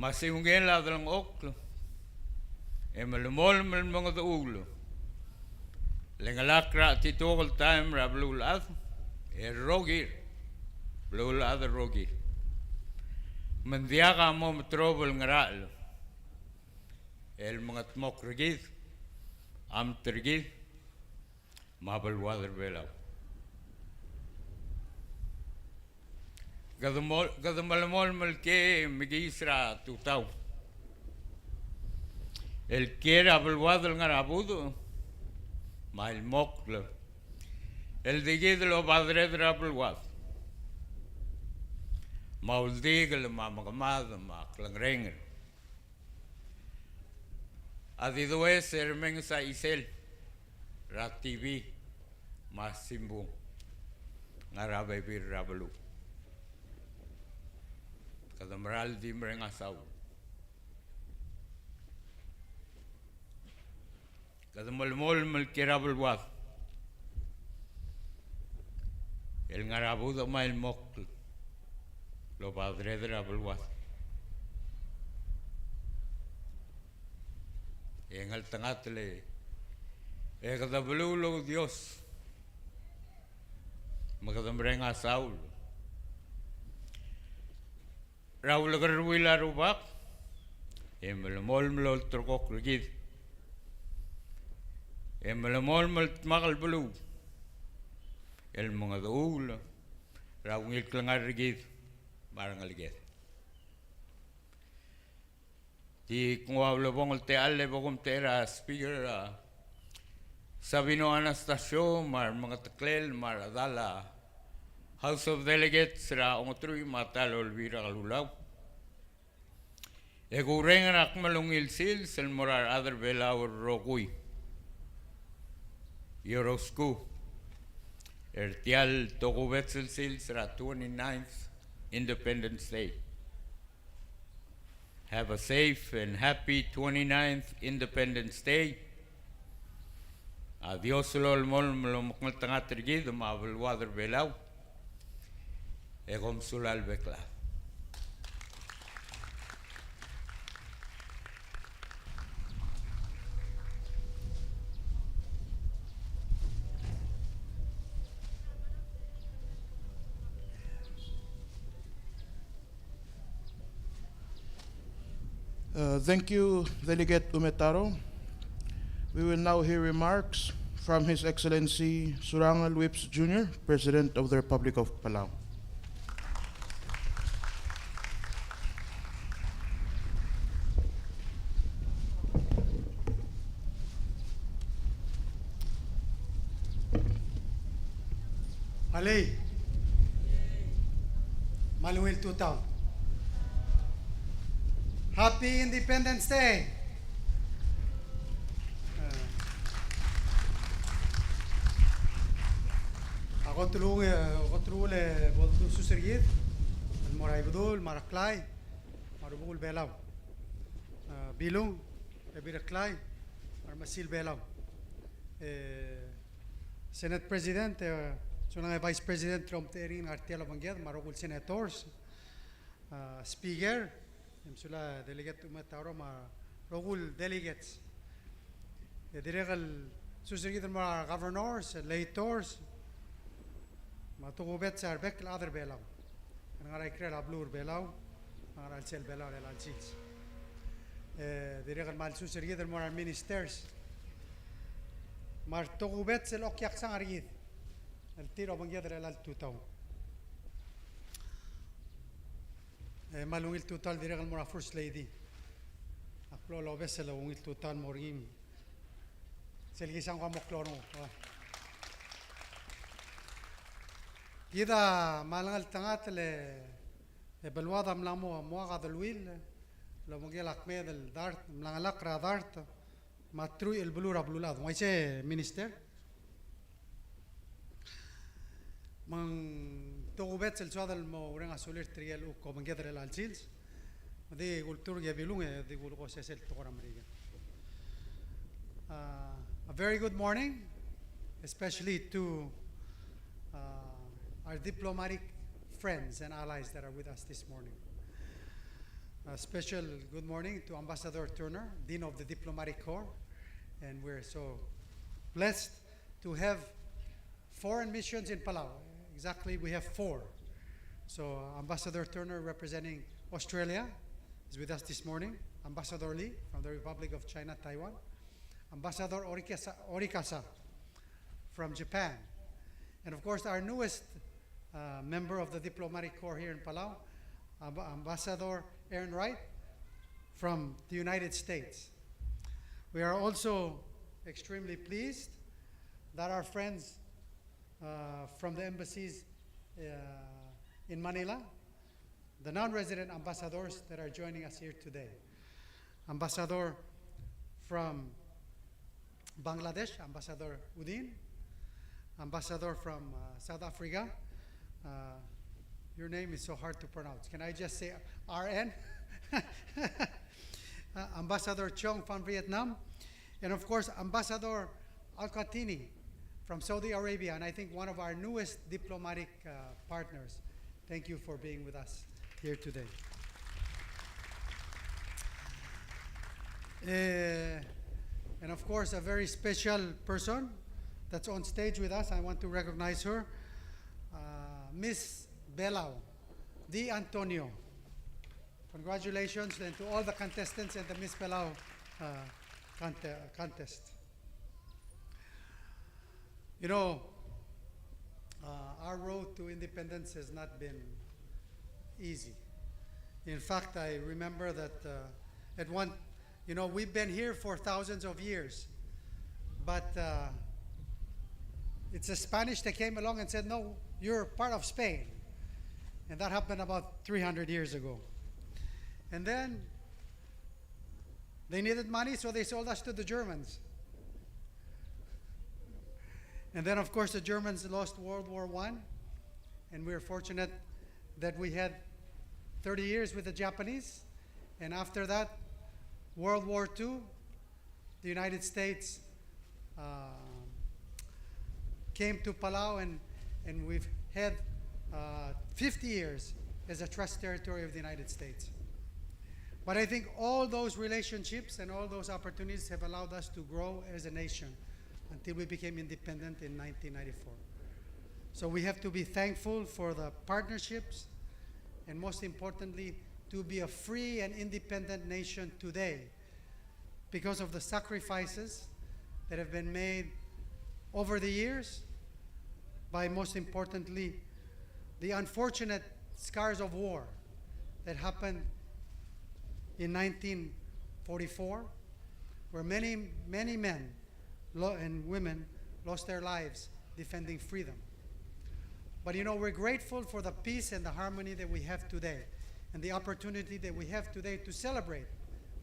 masingel la dlang oklo emelmol mel mga ulo lengalakra titokol time ra blue lad e rogir blue lad rogir mendiaga mo metrobel ngaral el mga tmok regid am tergid mabel water belaw gadamol melke migisra tutaw el quiere abel water ngarabudo ma el moklo el digid lo padre de abel water Mauldigel ma magamad ma klangrenger. Adidoe sermeng sa isel ra TV ma simbu ngarabe bir rablu. Kadamral di mrenga saw. Kadamolmol mel kirabul wat. El ngarabu da ma el mokl. Lo padre de la bulwa. En el tangatle, da bulu Dios, magadambrenga Saul. Raul garwila rubak, emel mol trokok rigid, emel mol magal bulu, el mongadul, raul klangar rigid. Barang aliget. Di kung wala bong te alle bogom tera speaker Sabino Anastasio mar mga taklel mar adala House of Delegates ra ongotrui matalo Elvira Kalulaw. Egurengan akmalungil sil sel morar other belaw rokui. Yorosku. Ertial tokubetzel sil ra 29th Independence Day. Have a safe and happy 29th Independence Day. Adios lol mol mlomokmal tangat rigid mabel water belaw. Egom sulal bekla. Thank you, Delegate Umetaro. We will now hear remarks from His Excellency Surangal Whips Jr., President of the Republic of Palau. Malay, Maluwil 2000. Happy Independence Day! Ako tulungan boldo susirgit, moray budul, maraklay, marubul belaw, bilong, ebiraklay, marmasil belaw. Senate President, sunang Vice President Trump Terin Artielo Bangyad, marugul senators, Speaker, sula Delegate Umetaro, marugul delegates, direkal susirgit mga governors, electors, matugubet sa arbek la other belaw. Ngaray krel ablur belaw, ngaral sel belaw lelal sils. Direkal mal susirgit mga ministers. Mar tugubet sel okyak sang argid. El tiro bangyad lelal tutaw. Malungil tutal direkal mga first lady. Aklo lo besel ungil tutal morim. Selgisang kwa mokloro. Ida malangal tangat le belwada mlamo moaga del wil lo mogel akmed el dart mlangalak ra dart matrui el blura blulad. Moise minister mang togubet el suadal mo renga solir triel u ko mangedre el alchils de kultur ya bilunge de gulgo sesel toramriga. A very good morning, especially to our diplomatic friends and allies that are with us this morning. A special good morning to Ambassador Turner, Dean of the Diplomatic Corps, and we're so blessed to have foreign missions in Palau. Exactly, we have 4. So Ambassador Turner representing Australia is with us this morning. Ambassador Lee from the Republic of China, Taiwan. Ambassador Orikasa from Japan. And of course, our newest member of the Diplomatic Corps here in Palau, Ambassador Aaron Wright from the United States. We are also extremely pleased that our friends from the embassies in Manila, the non-resident ambassadors that are joining us here today. Ambassador from Bangladesh, Ambassador Udin. Ambassador from South Africa. Your name is so hard to pronounce. Can I just say RN? Ambassador Chong from Vietnam. And of course, Ambassador Al-Khatini from Saudi Arabia, and I think one of our newest diplomatic partners. Thank you for being with us here today. And of course, a very special person that's on stage with us. I want to recognize her, Miss Belao Di Antonio. Congratulations and to all the contestants in the Miss Belao contest. You know, our road to independence has not been easy. In fact, I remember that at one, you know, we've been here for thousands of years, but it's the Spanish that came along and said, no, you're part of Spain. And that happened about 300 years ago. And then they needed money, so they sold us to the Germans. And then, of course, the Germans lost World War I, and we were fortunate that we had 30 years with the Japanese. And after that, World War II, the United States came to Palau, and we've had 50 years as a trust territory of the United States. But I think all those relationships and all those opportunities have allowed us to grow as a nation until we became independent in 1994. So we have to be thankful for the partnerships, and most importantly, to be a free and independent nation today because of the sacrifices that have been made over the years by, most importantly, the unfortunate scars of war that happened in 1944, where many men and women lost their lives defending freedom. But you know, we're grateful for the peace and the harmony that we have today, and the opportunity that we have today to celebrate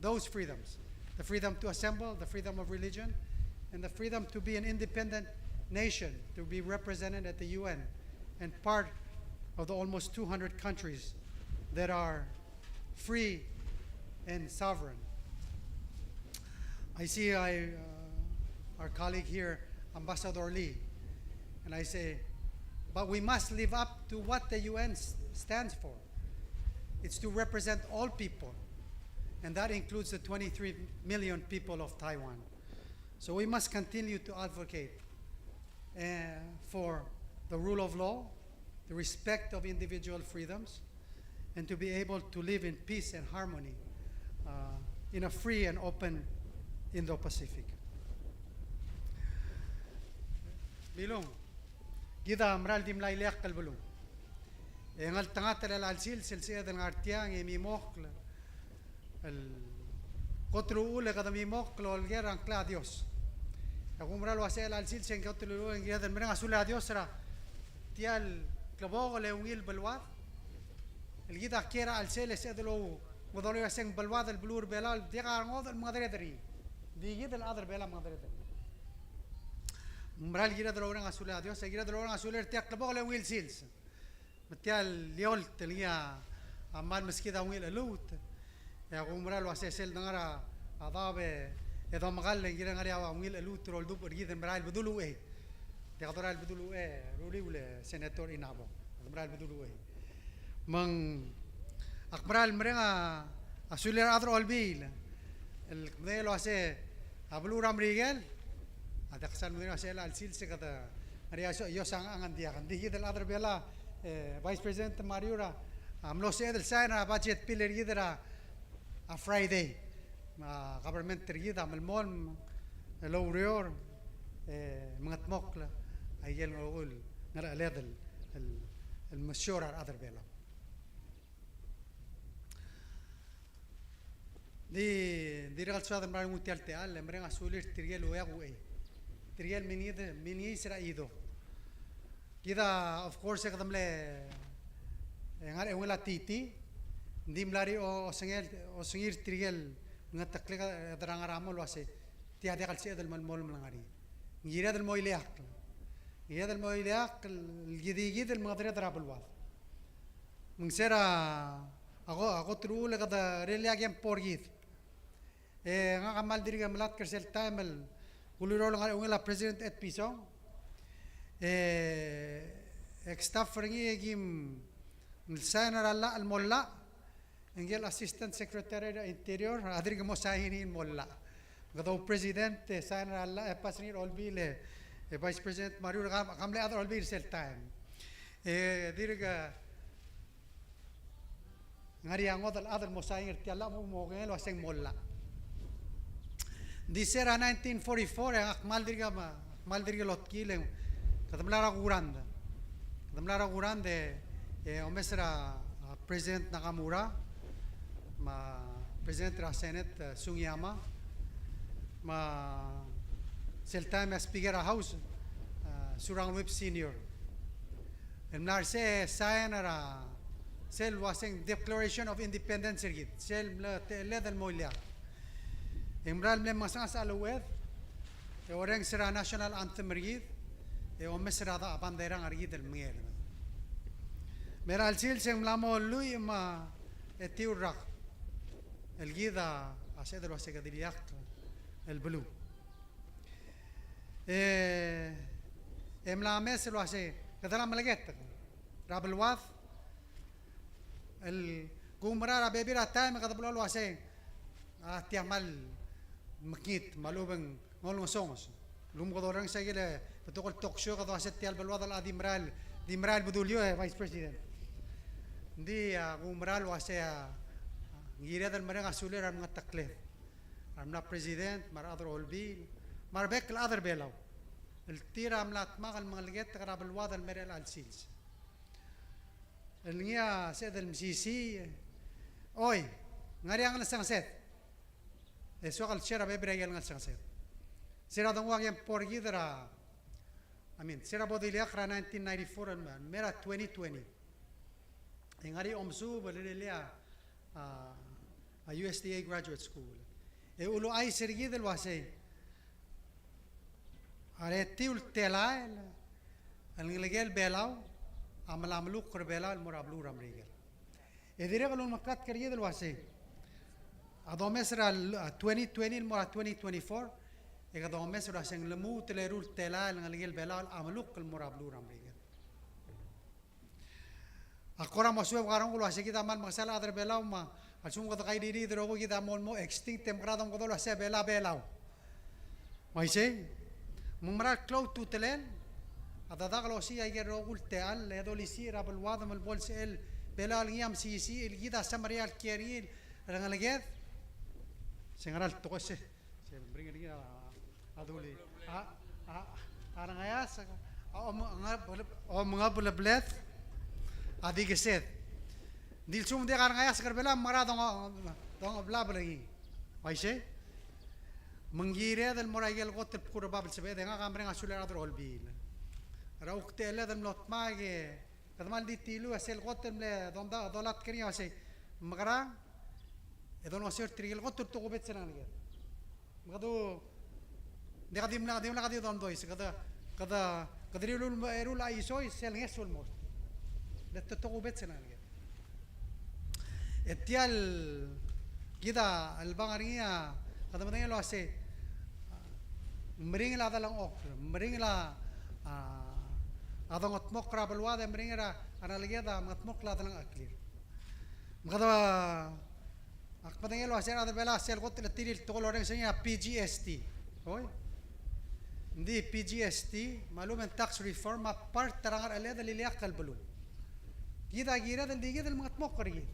those freedoms. The freedom to assemble, the freedom of religion, and the freedom to be an independent nation, to be represented at the UN, and part of the almost 200 countries that are free and sovereign. I see our colleague here, Ambassador Lee, and I say, but we must live up to what the UN stands for. It's to represent all people, and that includes the 23 million people of Taiwan. So we must continue to advocate for the rule of law, the respect of individual freedoms, and to be able to live in peace and harmony in a free and open Indo-Pacific. Bilong, gida amral dim lailek kalbulong. Engal tangat al-alsil silsiya del ngartiang emimok el kotru ule kada mimok lo alger ancla Dios. Agumral wasel al sil sen kautulu en gidan mereng asul a Dios ra tial klabo le ungil balwad el gida kera al sel sedlo modolo sen balwad el blur belal diga ngod el madredri di gida el adr bela madredri umral gira de logran asul a Dios gira de logran asul tiak klabo le ungil sils metial liol telia amal meskida ungil elut ya umral wasel ngara adabe إذا ما قال لي غير غير عوامل الوتر والدوب رجيد مرال بدلوا إيه تقدر البدلوا إيه رولي ولا سيناتور إنابو مرال بدلوا إيه من أقبل مرينا أسولير أدرو البيل المدير لو أسه أبلو رام ريجل هذا كسر مدير أسه لا السيل سكذا مريا يوسان عن ديا عن ديا دل أدر بيلا فايس بريزيدنت ماريورا أملو سيد الساينا بادجت بيلر يدرا Friday government tergida malmol lowrior منغتموك لا أيل نقول نرى لهذا المشورة أدر بيلا دي رجال سواد مرة متيال تيال مرة سولير تريال ويا قوي تريال من يسرع يدو كذا of course كدم له يعني ولا تيتي دي ملاري أو سنير تريال نتكلم درang رامول واسه tiada kal sih adal mal melangari ngira adal moiliak الجديد المقدرة دراب الواد من سرا أغو ترول كذا ريليا جيم بورجيت عمال ديري عملات كرسل تامل كلورو لعار ونلا president at piso staff فرنجي جيم الساينر الله المولا انجيل assistant secretary interior هذيك مساهينين مولا كذا president ساينر الله باسنير أولبيل vice president ماريو كم له هذا أولبيل سيل تايم ديري ngari angot al other mosaing tiala mo mogel waseng molla disera 1944 akmal dirga lot kile kadamlara gurande omesra president Nakamura ma president ra senate Sungiyama ma seltime speaker house Surang Web senior emnar se sayanara Sel wasing Declaration of Independence rigid. Sel ledan moilya. Imral mle masas alawed. Orang sera national anthem rigid. Omesra da bandera rigid el mier. Meral sil seng mlamo lui ma etiurak. El gida ased el wasega diliak el blue. Emlames el wase kadala malaget. Rabel wath الجمرة بيبيرا تايم قد بقولوا له عشان تعمل مكيت مالوبن مالو مسومس لوم قدران سجله بتقول توك شو قد عشان تيال بالوضع العادي مرال بدوليو فايس بريزيدنت دي جمرة له عشان غير هذا المرة عسولة رمنا التكليف رمنا بريزيدنت مر أدر أولبيل مر بيك الأدر بيلاو التير عملت مع المغلقات قرب الوضع المرة الألسيلز النيا سيد المسيسي أوي ناري عن السنسات السؤال الشرع بيبري عن السنسات سيرا دعوا يوم بورجي درا أمين سيرا بدي لي أخرى 1994 ميرا 2020 ناري أمسو بليليا USDA graduate school يقولوا أي سرقي دلواسي أريتيول تلاي النجيل بيلاو عملوا قربلا المرابلو رامريجل إذا قالوا المكات كريه دلواسي أدوم مصر 2020 المرة 2024 إذا أدوم مصر عشان لمو تليرول تلا النجيل بلا عملوا المرابلو رامريجل أقرأ مسؤول قارن قالوا عشان كده عمل مسألة أدر بلا وما عشان قد غير يريد روبو كده مو extinct تمقرادهم قالوا عشان بلا ما يصير ممرات كلو توتلين هذا داخل شيء يجي رجول تعال هذول يصير قبل واحد من البولس بلا اليوم سيسي الجيدا سمريال كيرين رجال سنغرال توقسه سنبرين الجيدا هذول أنا غياس أو مقابل بلاد هذه كسيد ديل شوم دي أنا غياس كربلا مرا دون بلا بلغي ويشه Menggire del moraigel got el pura babel sebe denga kamre nga suler adro olbil. Ra uktele del lot mage kadmal di tilu asel got le donda dolat kini ase magara edon wasir trigel got to gobet senan ge. Magado de kadim na kadim don dois kada kadrilul erul aisoy sel ngesul mos. Le to gobet senan ge. Etial kita albangaria kada madanya lo ase mering la dalang ok mering la adang atmok rabelwa de mering ra analgia da atmok la dalang aklir magada akpadanya lo ase ada bela sel got le tiril to lo reng senya PGST hoy ndi PGST malum en tax reform a part tarangar ale da liliak kalbulu kita gira del digit del matmok kari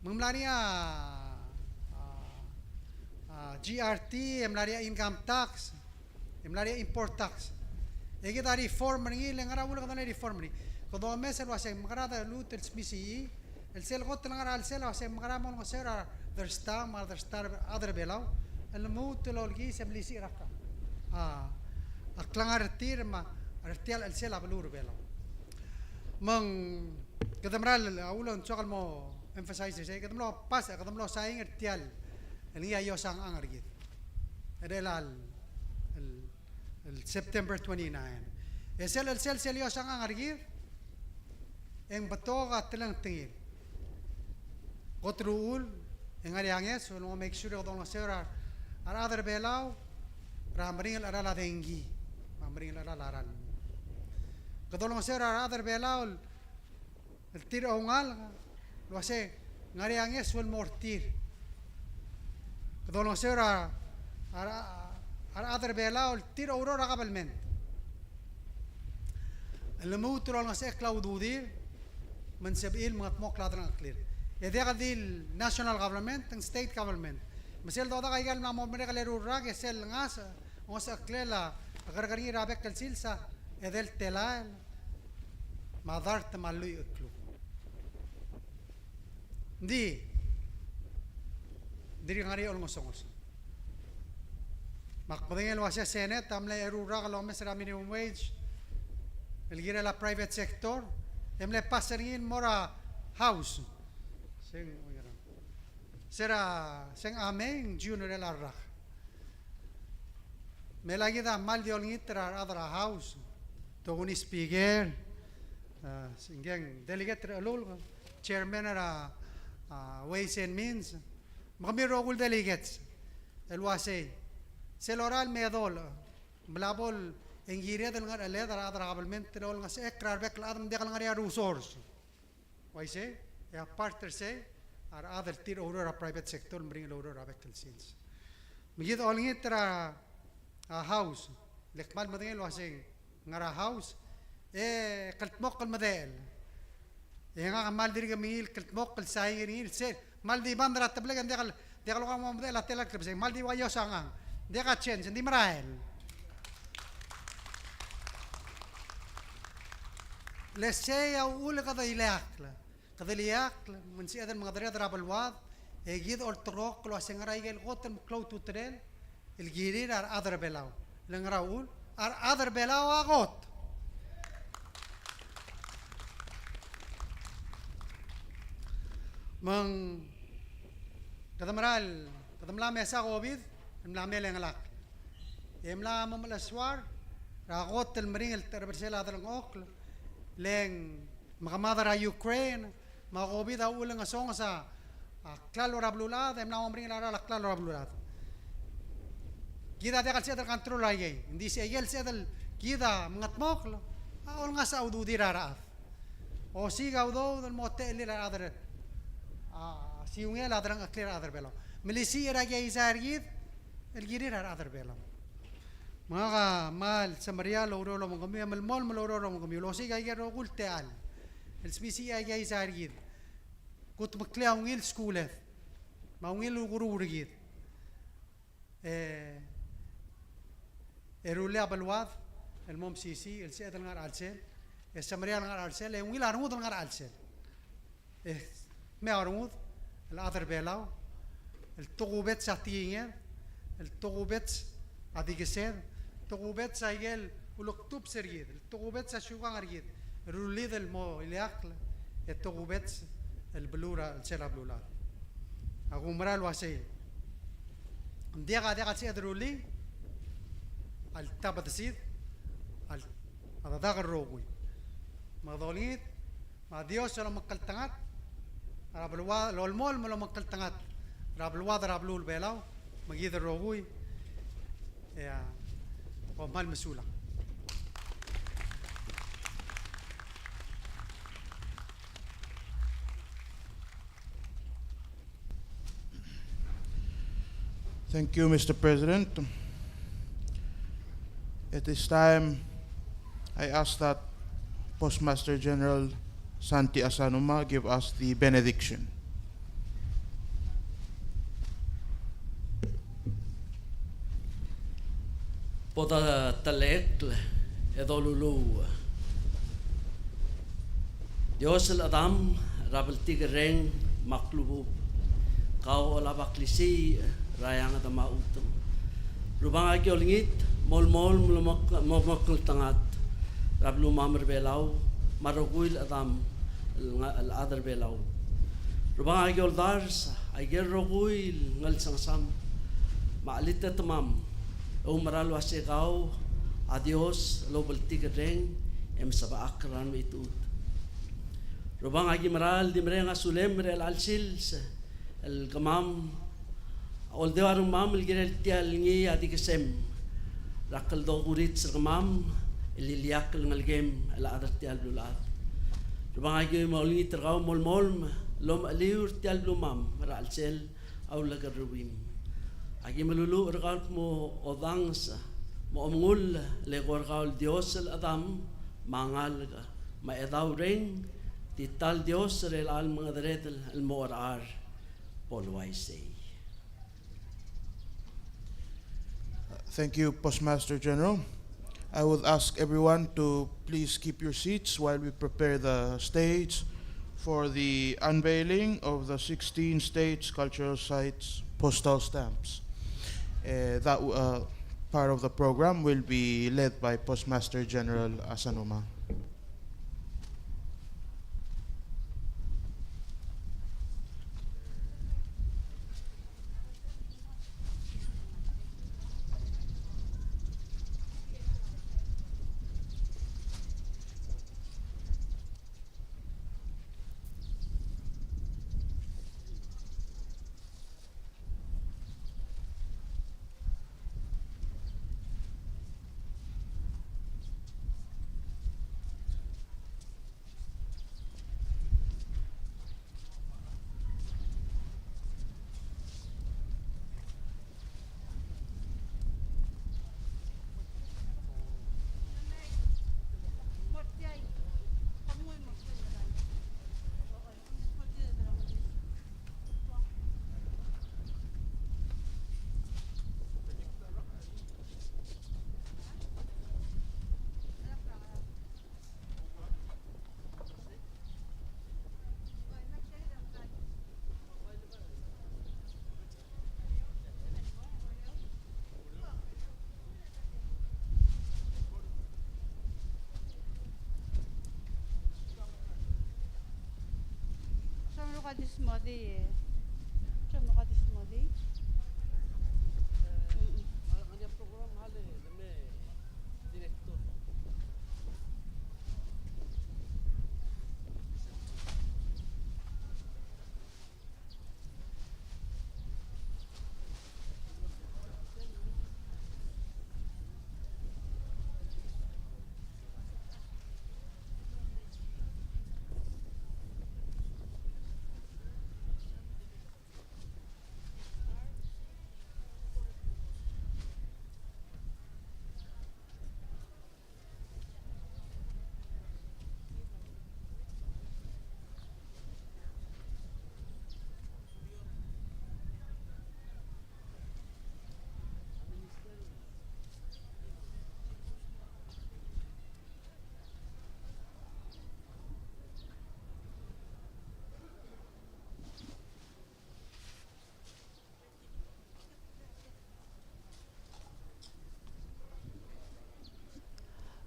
memlania GRT, emlaria income tax, emlaria import tax. Egi da reform ni lengara ulo kada reform ni. Kodo mesel wase magara da lut el smisi, el sel got lengara el sel wase magara mon wasera der stam or der star other belau. El mut lo lgi semlisi raka. Aklangar tirma artial el sel ablur belau. Mang kadamral aulo chokal mo emphasize say kadamlo pas kadamlo saying artial el yo sang angargit edel el September 29 el sel yo sang angargit en batoga telang tingil gotrul en arianges so no make sure don't sera other belau ramring ala dengi ramring ala laran kadolong sera other belau el tiro ongal lo hace ngarianges so el mortir Dono sera other bela tir aurora qabalment الموت راه نسيك كلاودودي من سبيل مطموق لادران كلير إذا قدي national government and state government مسيل دودا قايل ما مبرق للراج يسيل ناس وسأكللا غرغري رابك كالسيلسا إذا التلال ما دارت مالو يأكلو diri ngari olong songos makpodeng el wasa senate amle erura kalau mesra minimum wage el gira la private sector emle paserin mora house seng ameng junior el arrak me lagi da mal di olngitra adra house to un speaker singeng delegate alul chairman era ways and means Kami rogul delegates elwase seloral medol blabol engiria del ngar ale dara government rol ngas ekrar bek ladam de kalngari resource waise ya partner se ar other tir aurora private sector bring aurora bek sales migit olngi tra a house lekmal madeng elwase ngara house kalt mokal madel nga kamal diri kamil kalt mokal sayngin se Maldi bandra tablegan dia kalau kamu model atelak kerja Maldi wayo sangang dia kacen sendi merail lesay au ul kada iliakla mensi adan mengadari adrabal wad egid ol trok lo asengara igel goten cloud to trail el girir ar adar belau lengra ul ar adar belau agot mang kadamla mesa gobid emla meleng lak emla mamlaswar ragot el mring el terbersela adal ngok leng mamadara Ukraine magobid aulang asong sa klalo rablulad emla mring la klalo rablulad kita dekal sedal control ay hindi si ayel sedal kita mangatmok ol nga sa ududi raraat o sigaw do del motel la adar siungnya ladrang aklir adar belo milisi era gay zargid el girir adar belo mga mal samaria loro lo mongami amal mol loro lo mongami lo si gay ro gulteal el spisi ay gay zargid kut maklia ungil skulet maungil guru urgid erule abalwad el mom sisi el sedal ngar alsel el samaria ngar alsel ungil armud ngar alsel me armud الأذر بلاو التقوبات ساتيين التقوبت أديكسير تقوبت سايجل ولكتوب سريد التقوبت سشوكان أريد روليد المو الياقل التقوبت البلورة السيرا بلولا أقومرا الواسي ديغا سيد رولي التابت سيد هذا داغ الروغوي ما ضوليت ما ديوس ولا مقلتنات راب الوا لولمول ولا مقلتنات راب الواد راب لول بيلاو مجيد الروغوي يا ومال مسؤولة Thank you, Mr. President. At this time, I ask that Postmaster General Santi Asanuma give us the benediction. Poda talek edolulu. Dios el Adam rabel tigereng maklubu. Kau ola baklisi rayang at mautum. Rubang agyolingit mol makul tangat. Rablu mamar belau maroguil Adam al adar belau. Rubang agyol dars agyer roguil ngal sangsam. Maalita tamam. Umaral wasigao adios lobel tigereng em saba akran mitut. Rubang agi maral dimrenga sulem rel alsil el gamam ol dewarung mam el girel tial ngi adi kesem rakal do gurit ser gamam el liak el ngalgem el adar tial blulat. Rubang agi maulingi tergau mol lom aliur tial blumam ra alsel au lagarubim. Agi melulu ergal mo odangsa mo omngul le gorgal Dios el Adam mangal ma edaw ring tital Dios el al mga deretel el morar polwaisay. Thank you, Postmaster General. I would ask everyone to please keep your seats while we prepare the stage for the unveiling of the 16 states cultural sites postal stamps. That part of the program will be led by Postmaster General Asanuma.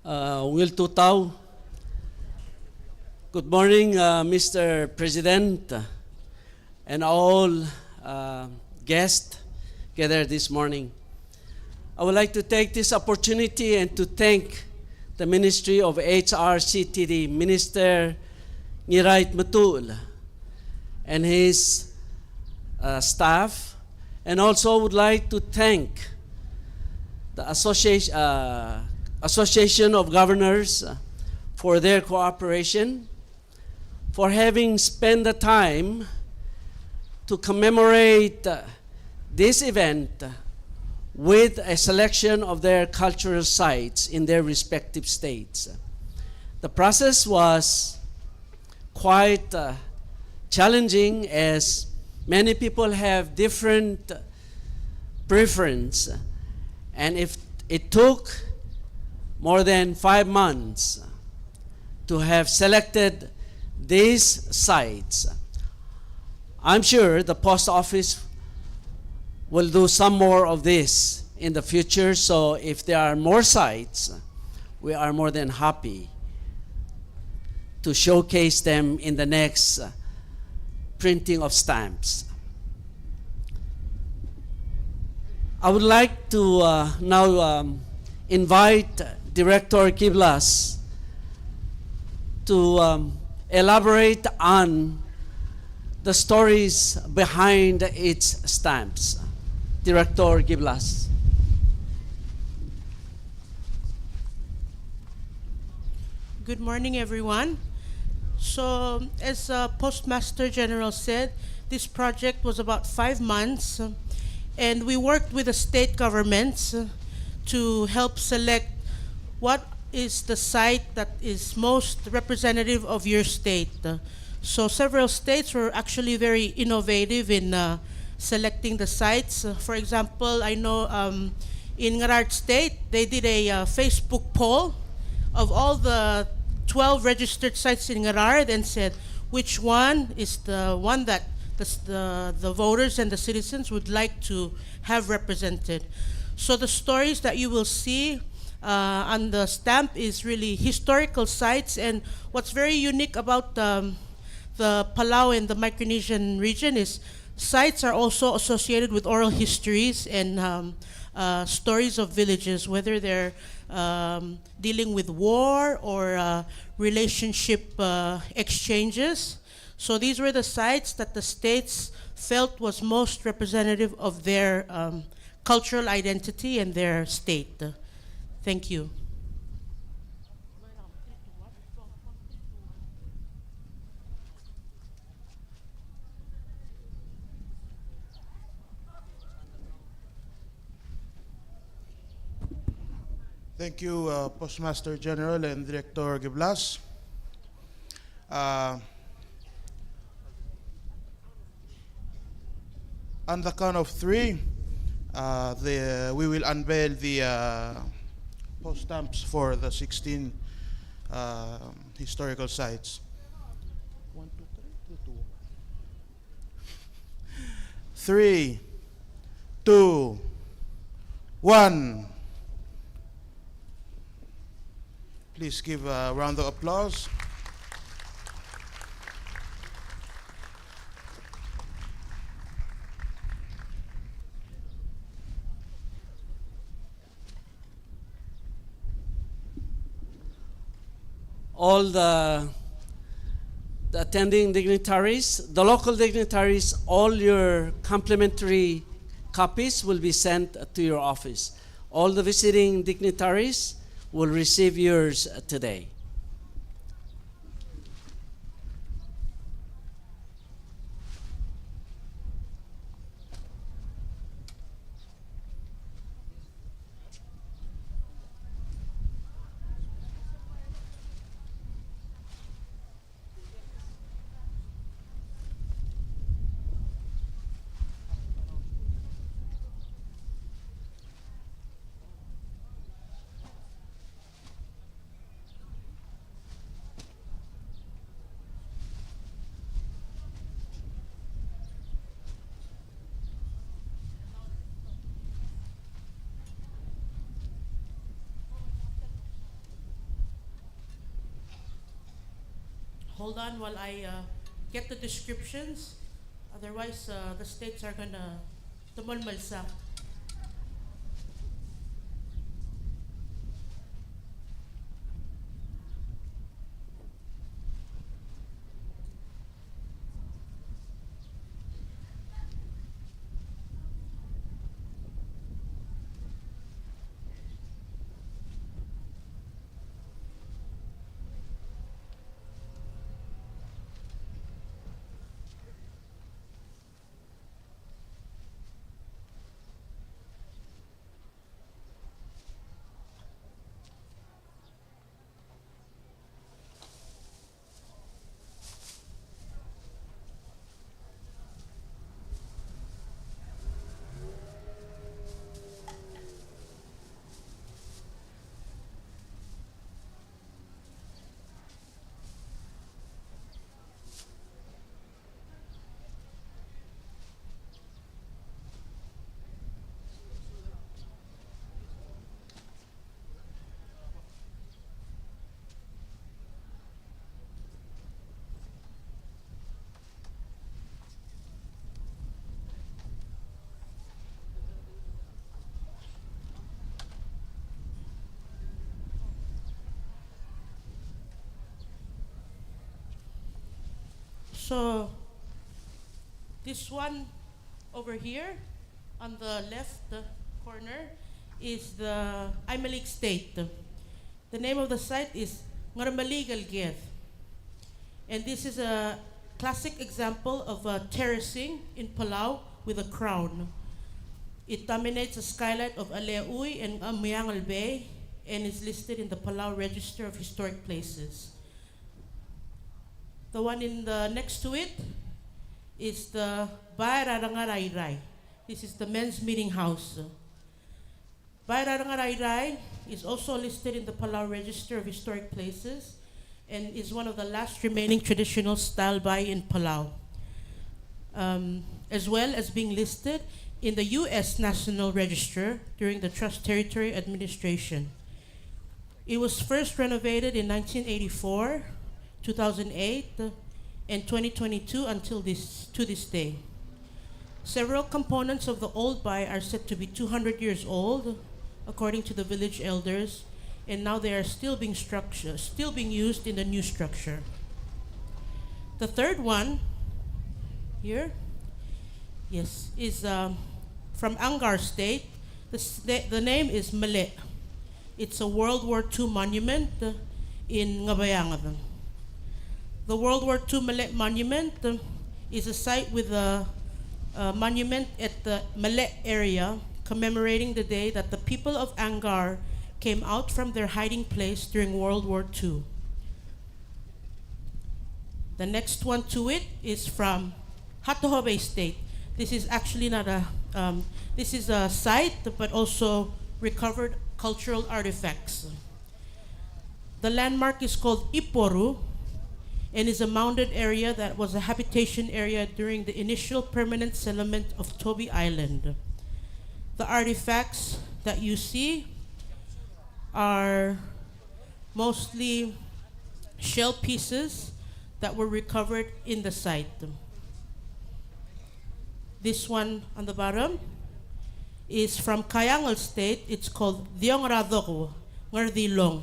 Will Tutaw. Good morning, Mr. President, and all guests gathered this morning. I would like to take this opportunity and to thank the Ministry of HRCTD, Minister Ngirait Matul, and his staff, and also would like to thank the Association of Governors for their cooperation, for having spent the time to commemorate this event with a selection of their cultural sites in their respective states. The process was quite challenging, as many people have different preference, and if it took more than 5 months to have selected these sites, I'm sure the post office will do some more of this in the future. So if there are more sites, we are more than happy to showcase them in the next printing of stamps. I would like to now invite Director Kiblas to elaborate on the stories behind its stamps. Director Giblas. Good morning, everyone. So, as Postmaster General said, this project was about 5 months, and we worked with the state governments to help select what is the site that is most representative of your state. So several states were actually very innovative in selecting the sites. For example, I know in Ngarart State, they did a Facebook poll of all the 12 registered sites in Ngarart and said which one is the one that the voters and the citizens would like to have represented. So the stories that you will see on the stamp is really historical sites, and what's very unique about the Palau and the Micronesian region is sites are also associated with oral histories and stories of villages, whether they're dealing with war or relationship exchanges. So these were the sites that the states felt was most representative of their cultural identity and their state. Thank you. Thank you, Postmaster General and Director Giblas. On the count of 3, we will unveil the post stamps for the 16 historical sites. 1, 2, 3, 2, 1. Please give a round of applause. All the attending dignitaries, the local dignitaries, all your complimentary copies will be sent to your office. All the visiting dignitaries will receive yours today. hold on while I get the descriptions. Otherwise, the states are gonna tumalmalsa. So this one over here on the left corner is the Imalik State. The name of the site is Ngarmaligal Geth. And this is a classic example of terracing in Palau with a crown. It dominates the skyline of Aleui and Amiangal Bay and is listed in the Palau Register of Historic Places. The one in the next to it is the Bairarangararay. This is the men's meeting house. Bairarangararay is also listed in the Palau Register of Historic Places and is one of the last remaining traditional style bai in Palau, as well as being listed in the U.S. National Register during the Trust Territory Administration. It was first renovated in 1984, 2008, and 2022 until to this day. Several components of the old bai are said to be 200 years old, according to the village elders, and now they are still being used in the new structure. The third one here, yes, is from Angar State. The name is Male. It's a World War II monument in Ngabayangab. The World War II Male monument is a site with a monument at the Male area commemorating the day that the people of Angar came out from their hiding place during World War II. The next one to it is from Hatohobe State. This is actually not this is a site but also recovered cultural artifacts. The landmark is called Iporu and is a mounded area that was a habitation area during the initial permanent settlement of Toby Island. The artifacts that you see are mostly shell pieces that were recovered in the site. This one on the bottom is from Kayangal State. It's called Diongradoko Ngardilong.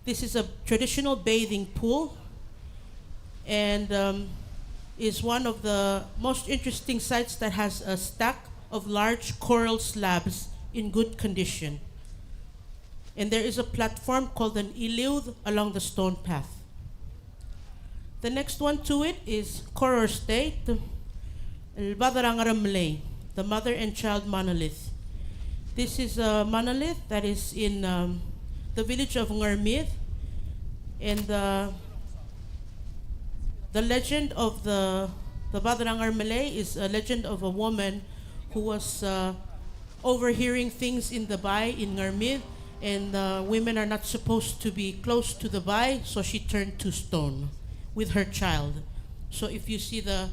This is a traditional bathing pool and is one of the most interesting sites that has a stack of large coral slabs in good condition. And there is a platform called an iliud along the stone path. The next one to it is Koror State, El Badarangaramlay, the mother and child monolith. This is a monolith that is in the village of Ngarmith, and the legend of the Badarangar Malay is a legend of a woman who was overhearing things in the bai in Ngarmith, and women are not supposed to be close to the bai, so she turned to stone with her child. So if you see the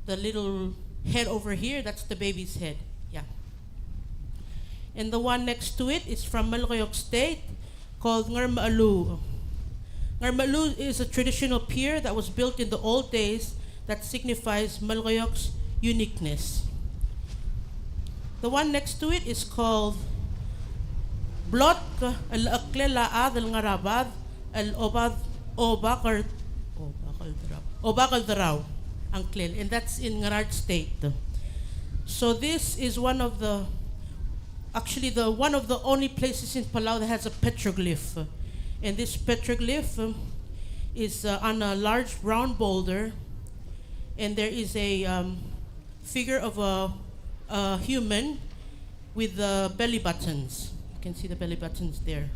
little head over here, that's the baby's head. Yeah. And the one next to it is from Malgoyok State, called Ngarmaalu. Ngarmalu is a traditional pier that was built in the old days that signifies Malgoyok's uniqueness. The one next to it is called Blot al-Aklela del Ngarabad al-Obad Obakal Darao Angklel, and that's in Ngarad State. So this is one of the only places in Palau that has a petroglyph. And this petroglyph is on a large round boulder, and there is a figure of a human with belly buttons. You can see the belly buttons there.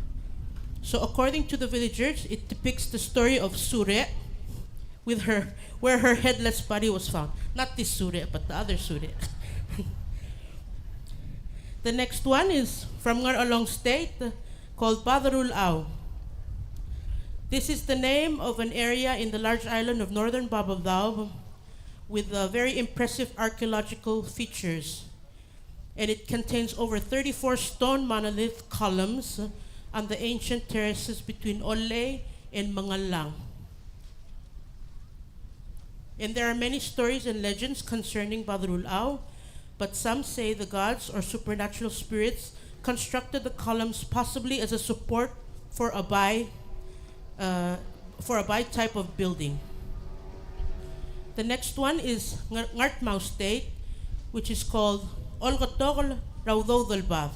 So according to the villagers, it depicts the story of Sure, where her headless body was found. Not this Sure, but the other Sure. The next one is from Ngaralong State, called Badarul Au. This is the name of an area in the large island of northern Babaldao with very impressive archaeological features. And it contains over 34 stone monolith columns on the ancient terraces between Ole and Mangalang. And there are many stories and legends concerning Badrul Au, but some say the gods or supernatural spirits constructed the columns possibly as a support for a bay type of building. The next one is Ngartmao State, which is called Olgatogol Raudodolbav.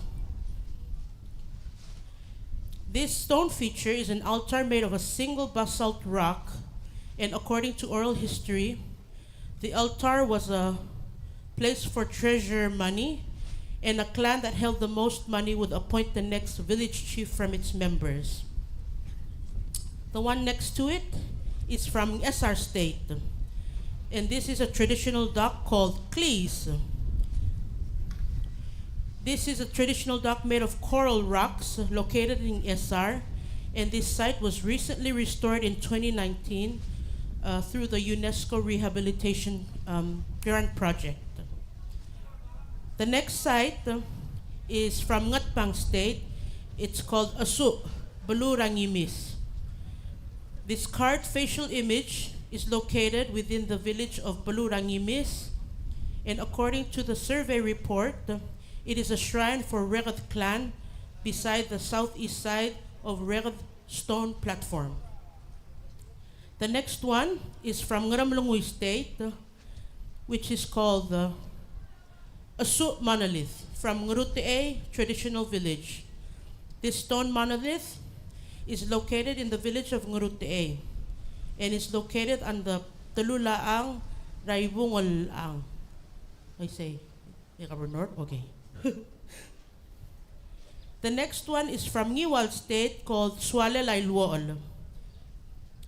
This stone feature is an altar made of a single basalt rock, and according to oral history, the altar was a place for treasure money, and a clan that held the most money would appoint the next village chief from its members. The one next to it is from SR State, and this is a traditional dock called Clees. This is a traditional dock made of coral rocks located in SR, and this site was recently restored in 2019 through the UNESCO Rehabilitation Grant Project. The next site is from Ngatpang State. It's called Asu, Balurangimis. This carved facial image is located within the village of Balurangimis, and according to the survey report, it is a shrine for Regath clan beside the southeast side of Regath stone platform. The next one is from Ngaramlungui State, which is called the Asu monolith from Ngurute traditional village. This stone monolith is located in the village of Ngurute and is located on the Talulaang Raibungolaang. I say, North? Okay. The next one is from Ngiwal State called Swale Lailwool.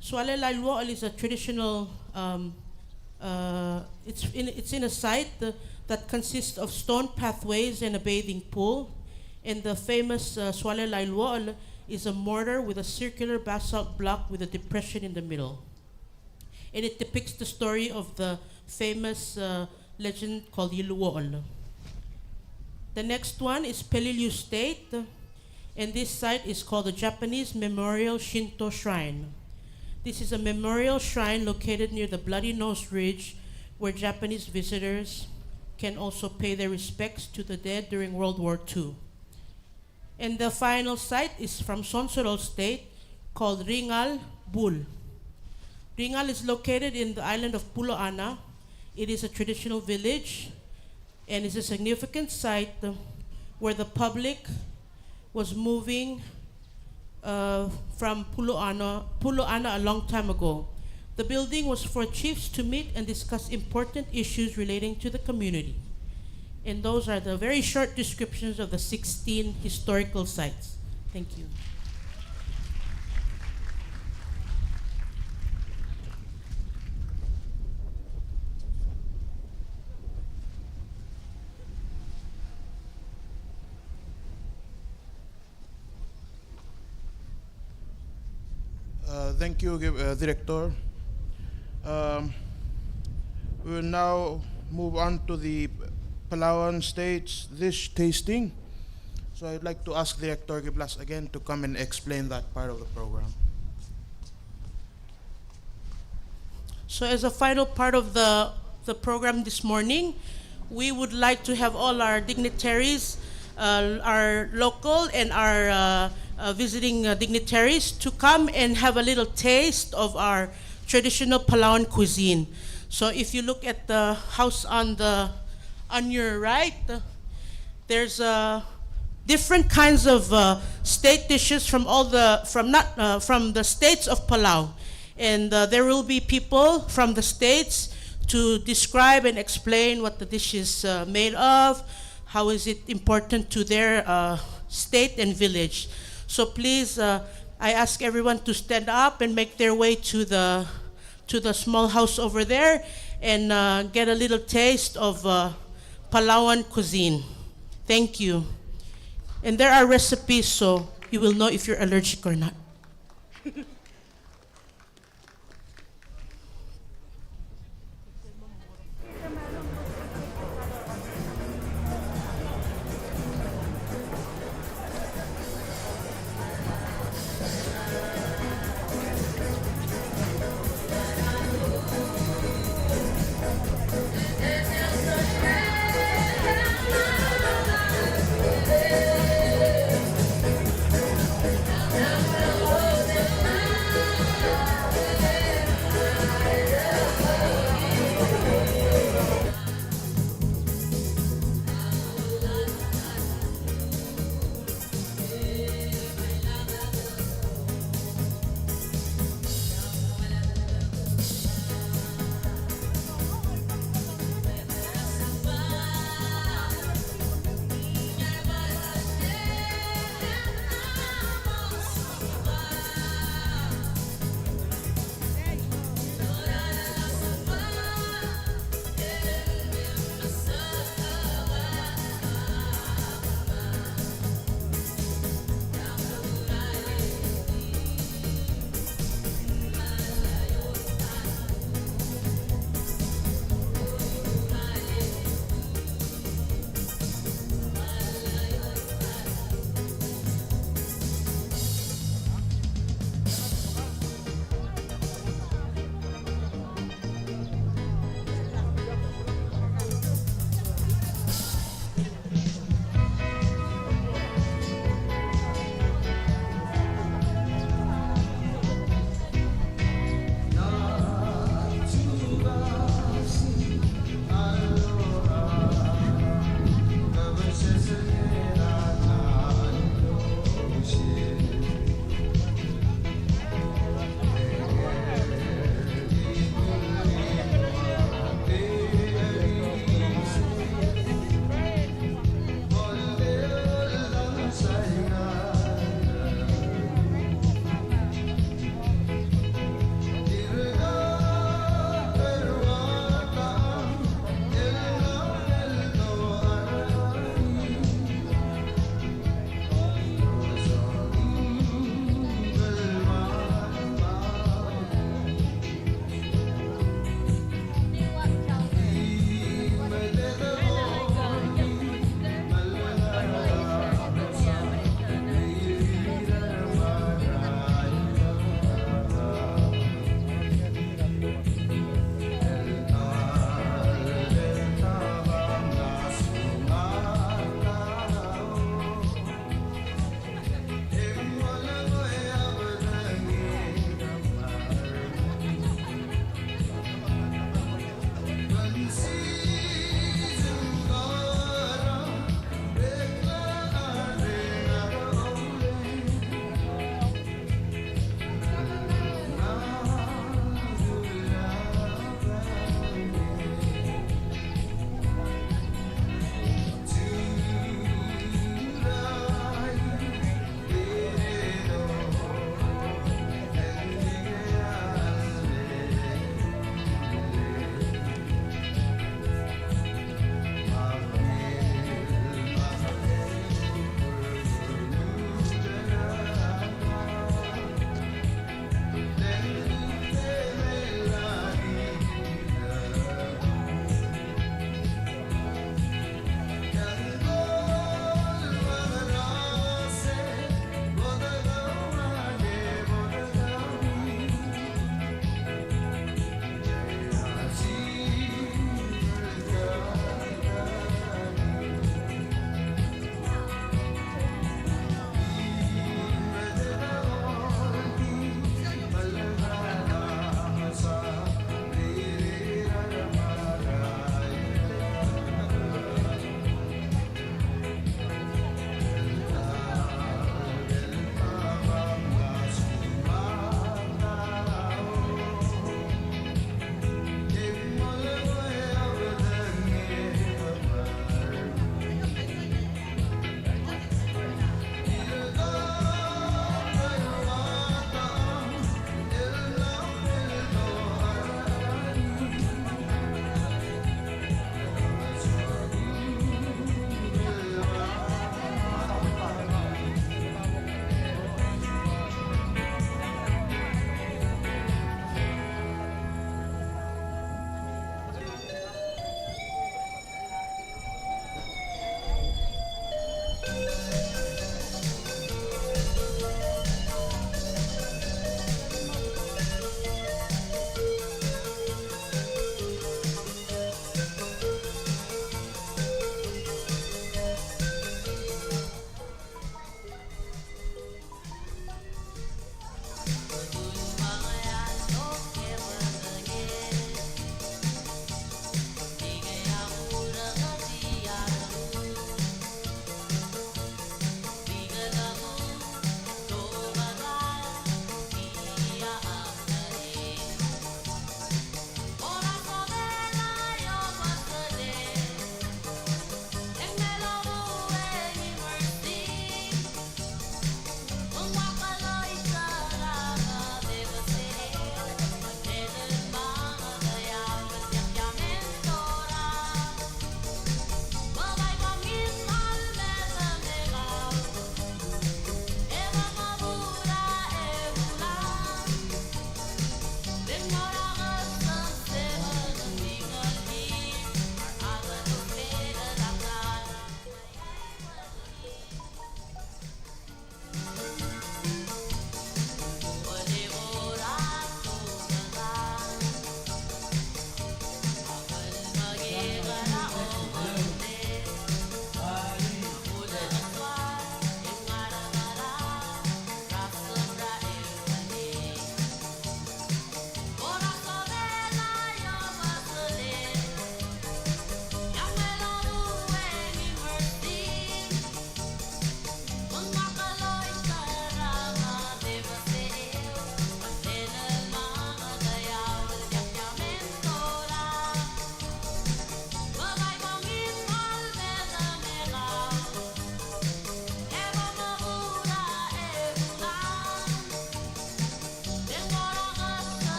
Swale Lailwool is a traditional, it's in a site that consists of stone pathways and a bathing pool. And the famous Swale Lailwool is a mortar with a circular basalt block with a depression in the middle. And it depicts the story of the famous legend called Yiluwool. The next one is Peleliu State, and this site is called the Japanese Memorial Shinto Shrine. This is a memorial shrine located near the Bloody Nose Ridge where Japanese visitors can also pay their respects to the dead during World War II. And the final site is from Sonsorol State called Ringal Bul. Ringal is located in the island of Puloana. It is a traditional village and is a significant site where the public was moving from Puloana a long time ago. The building was for chiefs to meet and discuss important issues relating to the community. And those are the very short descriptions of the 16 historical sites. Thank you. Thank you, Director. We will now move on to the Palawan State's dish tasting. So I'd like to ask Director Giblas again to come and explain that part of the program. So as a final part of the program this morning, we would like to have all our dignitaries, our local and our visiting dignitaries to come and have a little taste of our traditional Palawan cuisine. So if you look at the house on your right, there's different kinds of state dishes from from the states of Palau, and there will be people from the states to describe and explain what the dish is made of, how is it important to their state and village. So please, I ask everyone to stand up and make their way to the small house over there and get a little taste of Palawan cuisine. Thank you. And there are recipes, so you will know if you're allergic or not.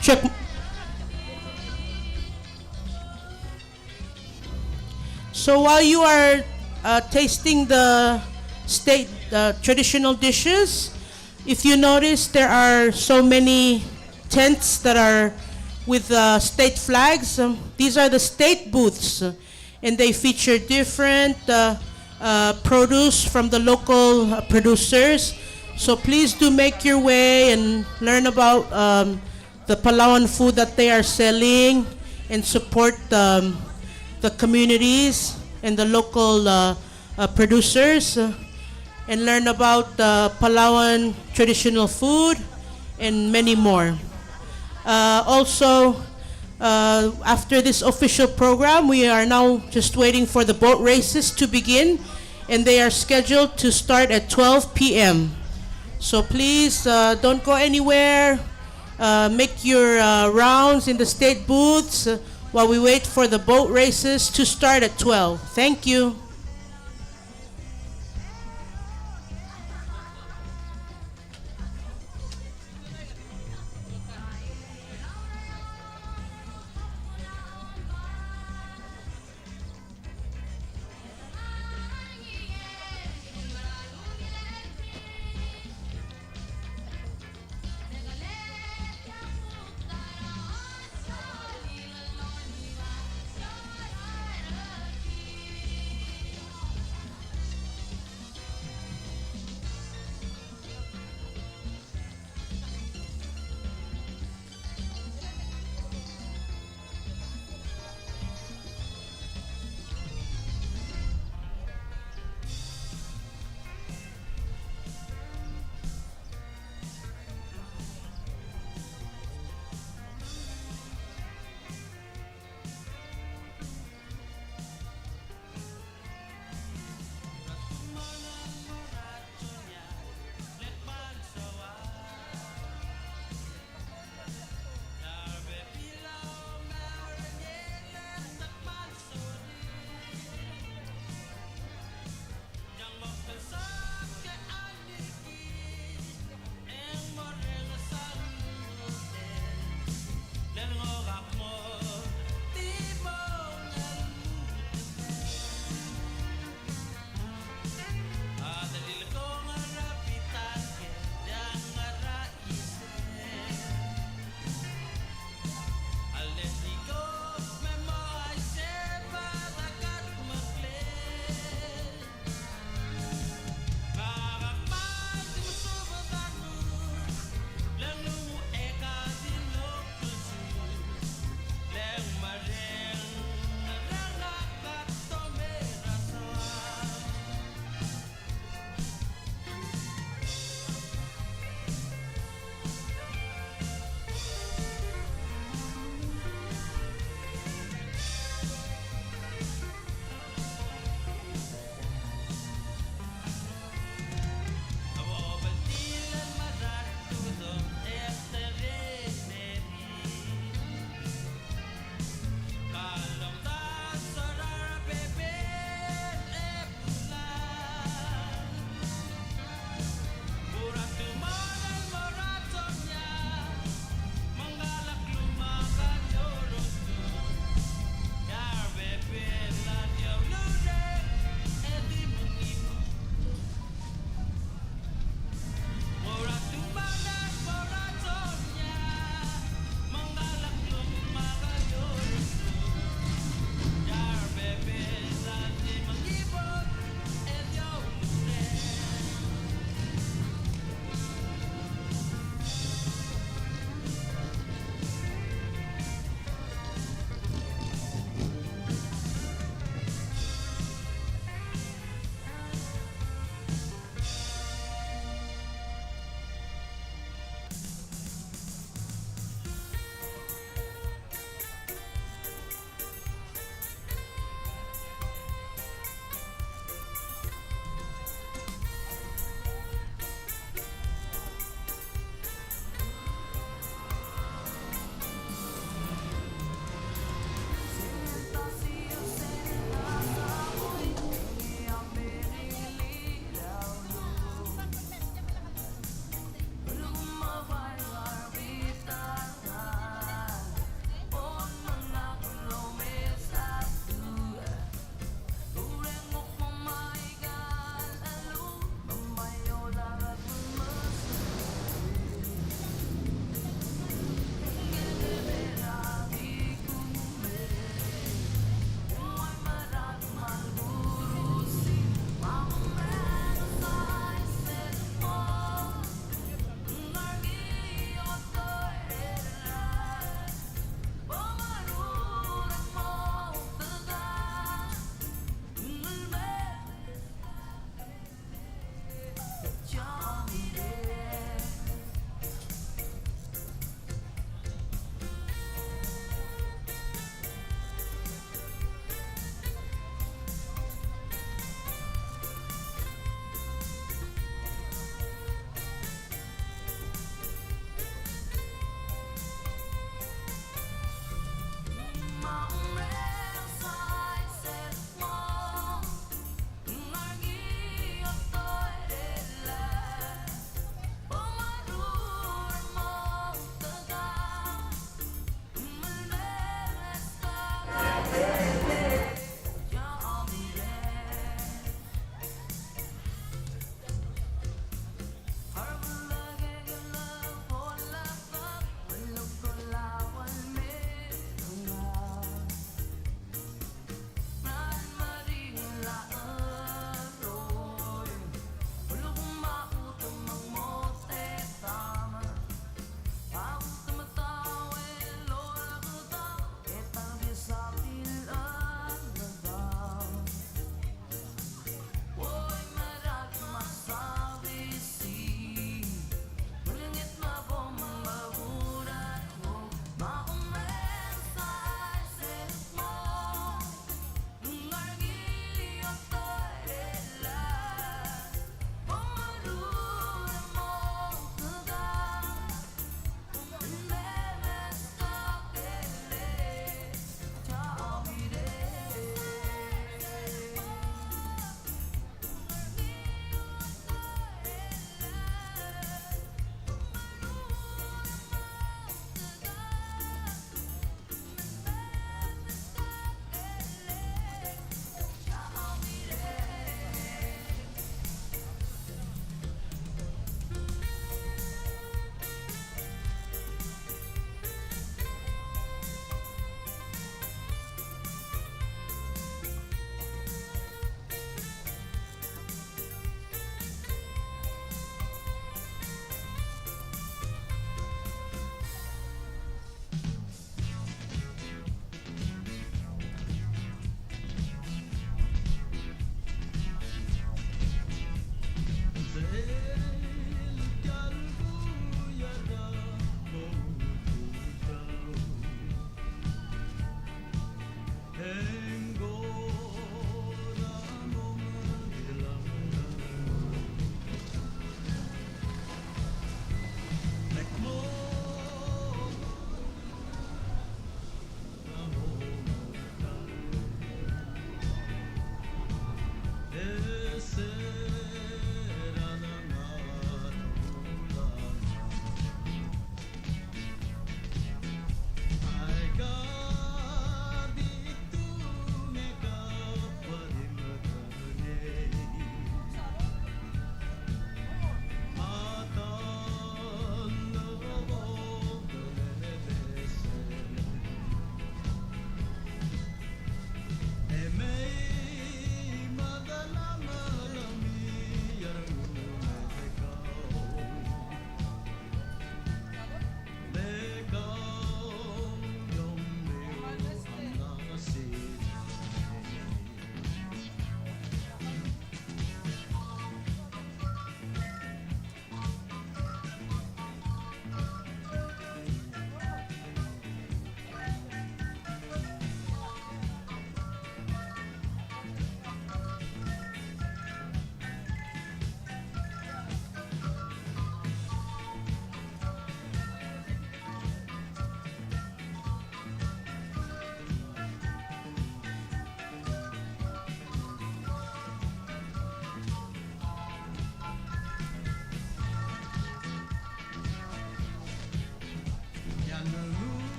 Check. So while you are tasting the state traditional dishes, if you notice, there are so many tents that are with state flags. These are the state booths, and they feature different produce from the local producers. So please do make your way and learn about the Palawan food that they are selling and support the communities and the local producers and learn about Palawan traditional food and many more. Also, after this official program, we are now just waiting for the boat races to begin, and they are scheduled to start at 12 p.m. So please don't go anywhere. Make your rounds in the state booths while we wait for the boat races to start at 12. Thank you.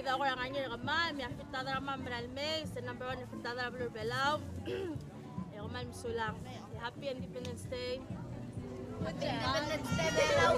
Ida ko ang anyo kaman, mi afitada raman Meralme, sa number 1 afitada Blur Belao. Ako man misulang. Happy Independence Day. Independence Day Belao.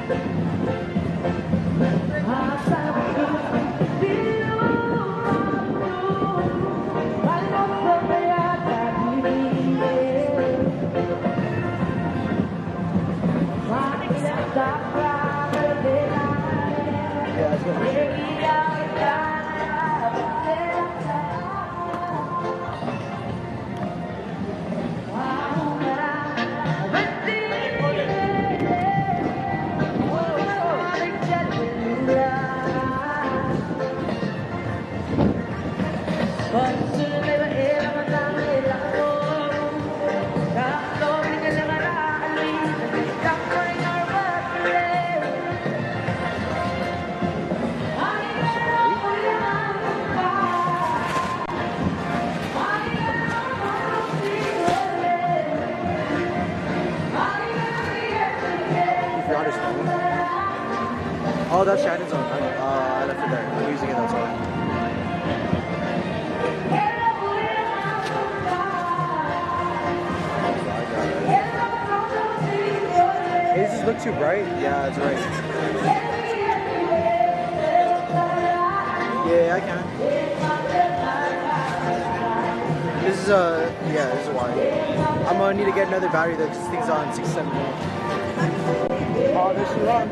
Yeah, it's good. He forgot his phone. Oh, that's Shannon's own. I left it there. I'm using it, that's why. Hey, does this look too bright? Yeah, it's right. Yeah, I can. This is yeah, this is why. I'm gonna need to get another battery though, because this thing's on 6-7 minutes. Oh, there's too long.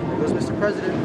There goes Mr. President.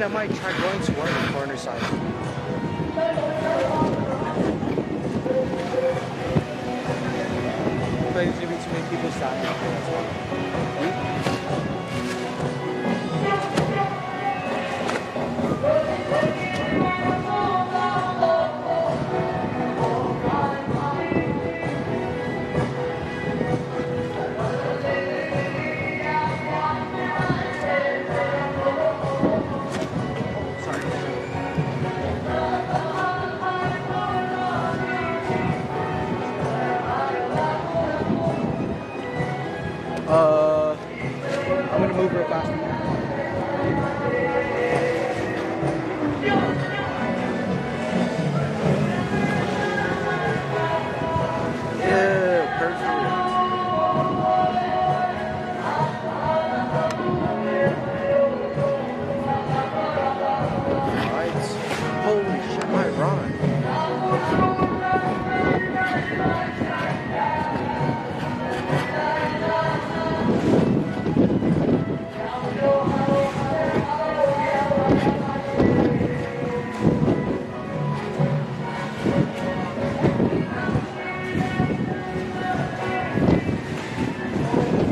think I might try going to one on the corner side. But there's gonna be too many people standing up there, that's why. I'm gonna move real fast. Yeah, perfect. Alright. Holy shit, my run.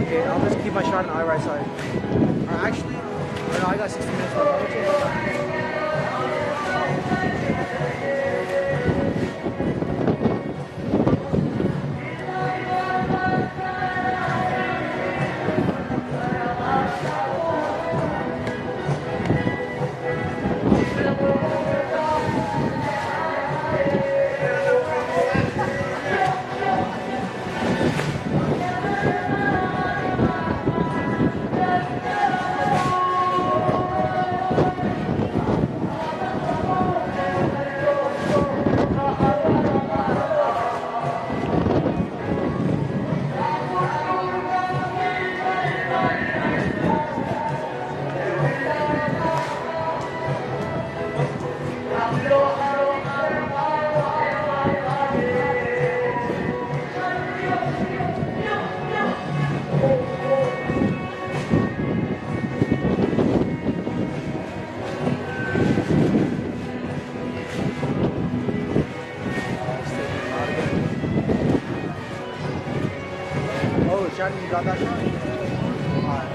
Okay, I'll just keep my shot on the right side. Actually, no, I got 60 minutes left. I'm gonna change my time. Oh, Shannon, you got that shot? Alright.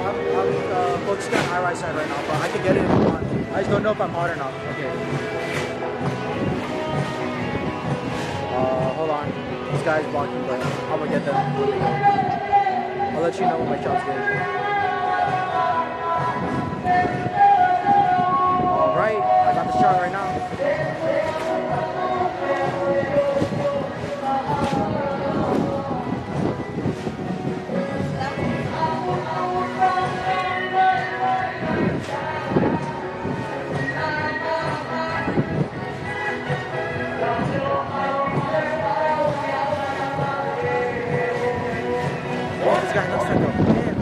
I'm focused on my right side right now, but I can get it if I want. I just don't know if I'm hard enough. Okay. Hold on. This guy's blocking, but I'm gonna get them. I'll let you know when my shot's good. Alright, I got the shot right now. Oh, this guy looks like a man.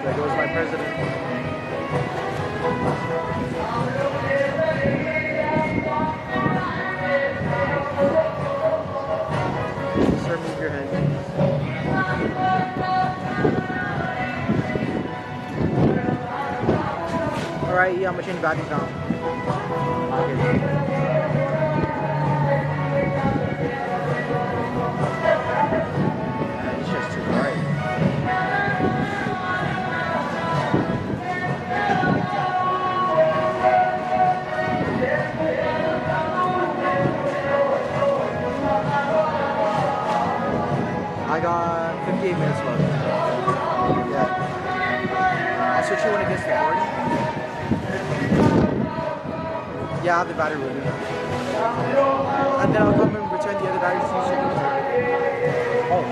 There goes my president. Sir, move your hand. Alright, yeah, I'm gonna change batteries now. It's just too bright. I got 58 minutes left. Yeah. I'll switch you when it gets to 40. Yeah, I have the battery with me. And then I'll come and return the other batteries to you. Oh.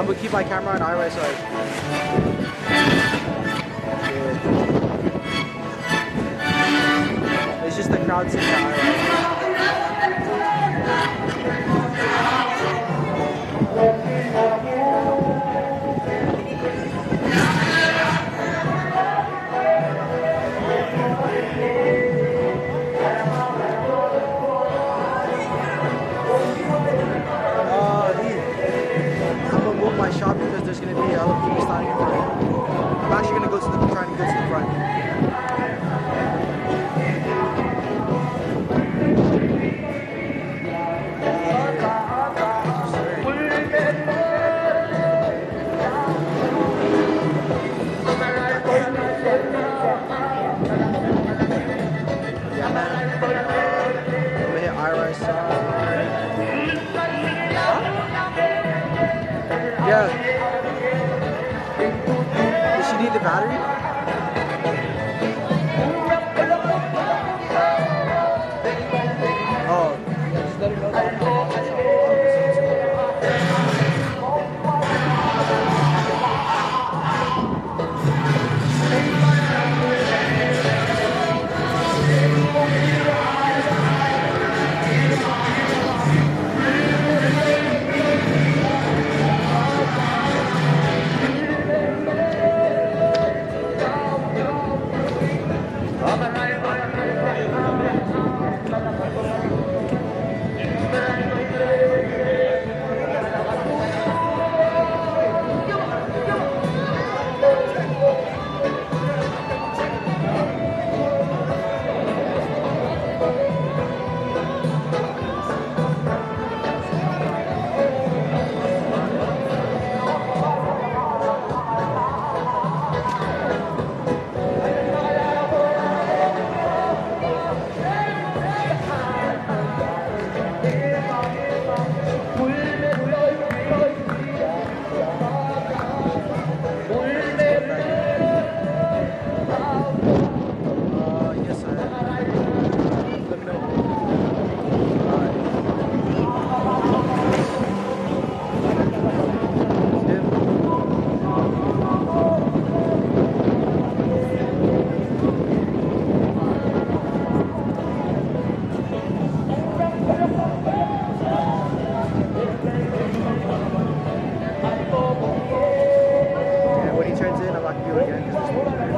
but keep my camera on IRA so it's just the crowd sitting at I'm gonna move my shot because there's gonna be other people standing in front. I'm actually gonna trying to go to the front. Yeah, man. I'm gonna hit iRise. Yeah. Does she need the battery? Oh. Yeah, just let her know that. Yes, sir. Let me know. And when he turns in, I'm not gonna do it again because there's people there.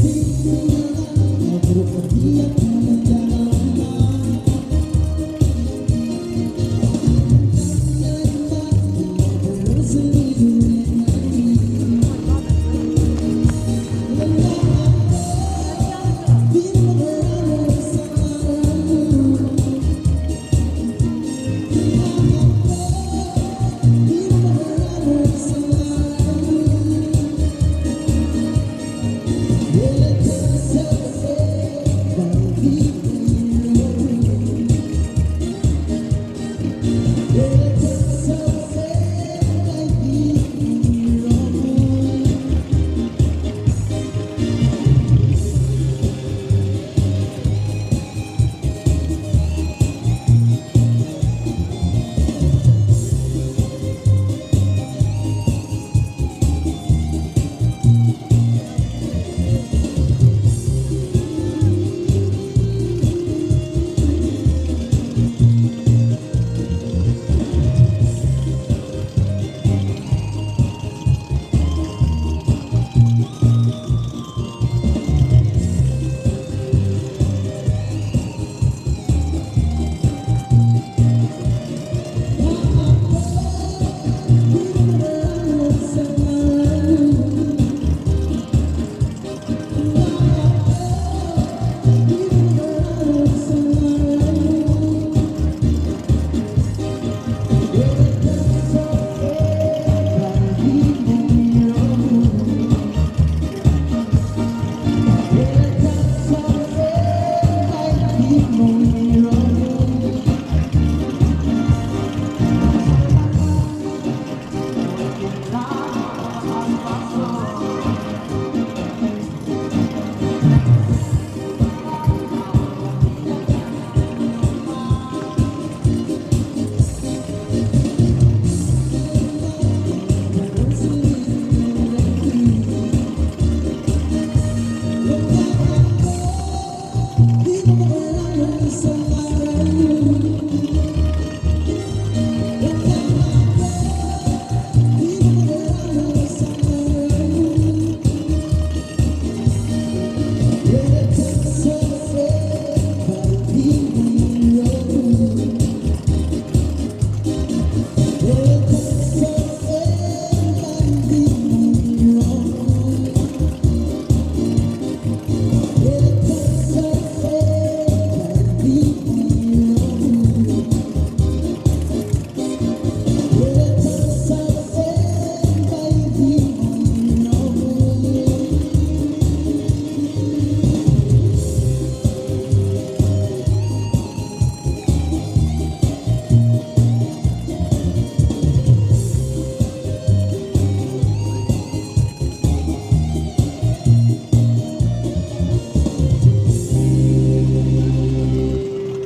see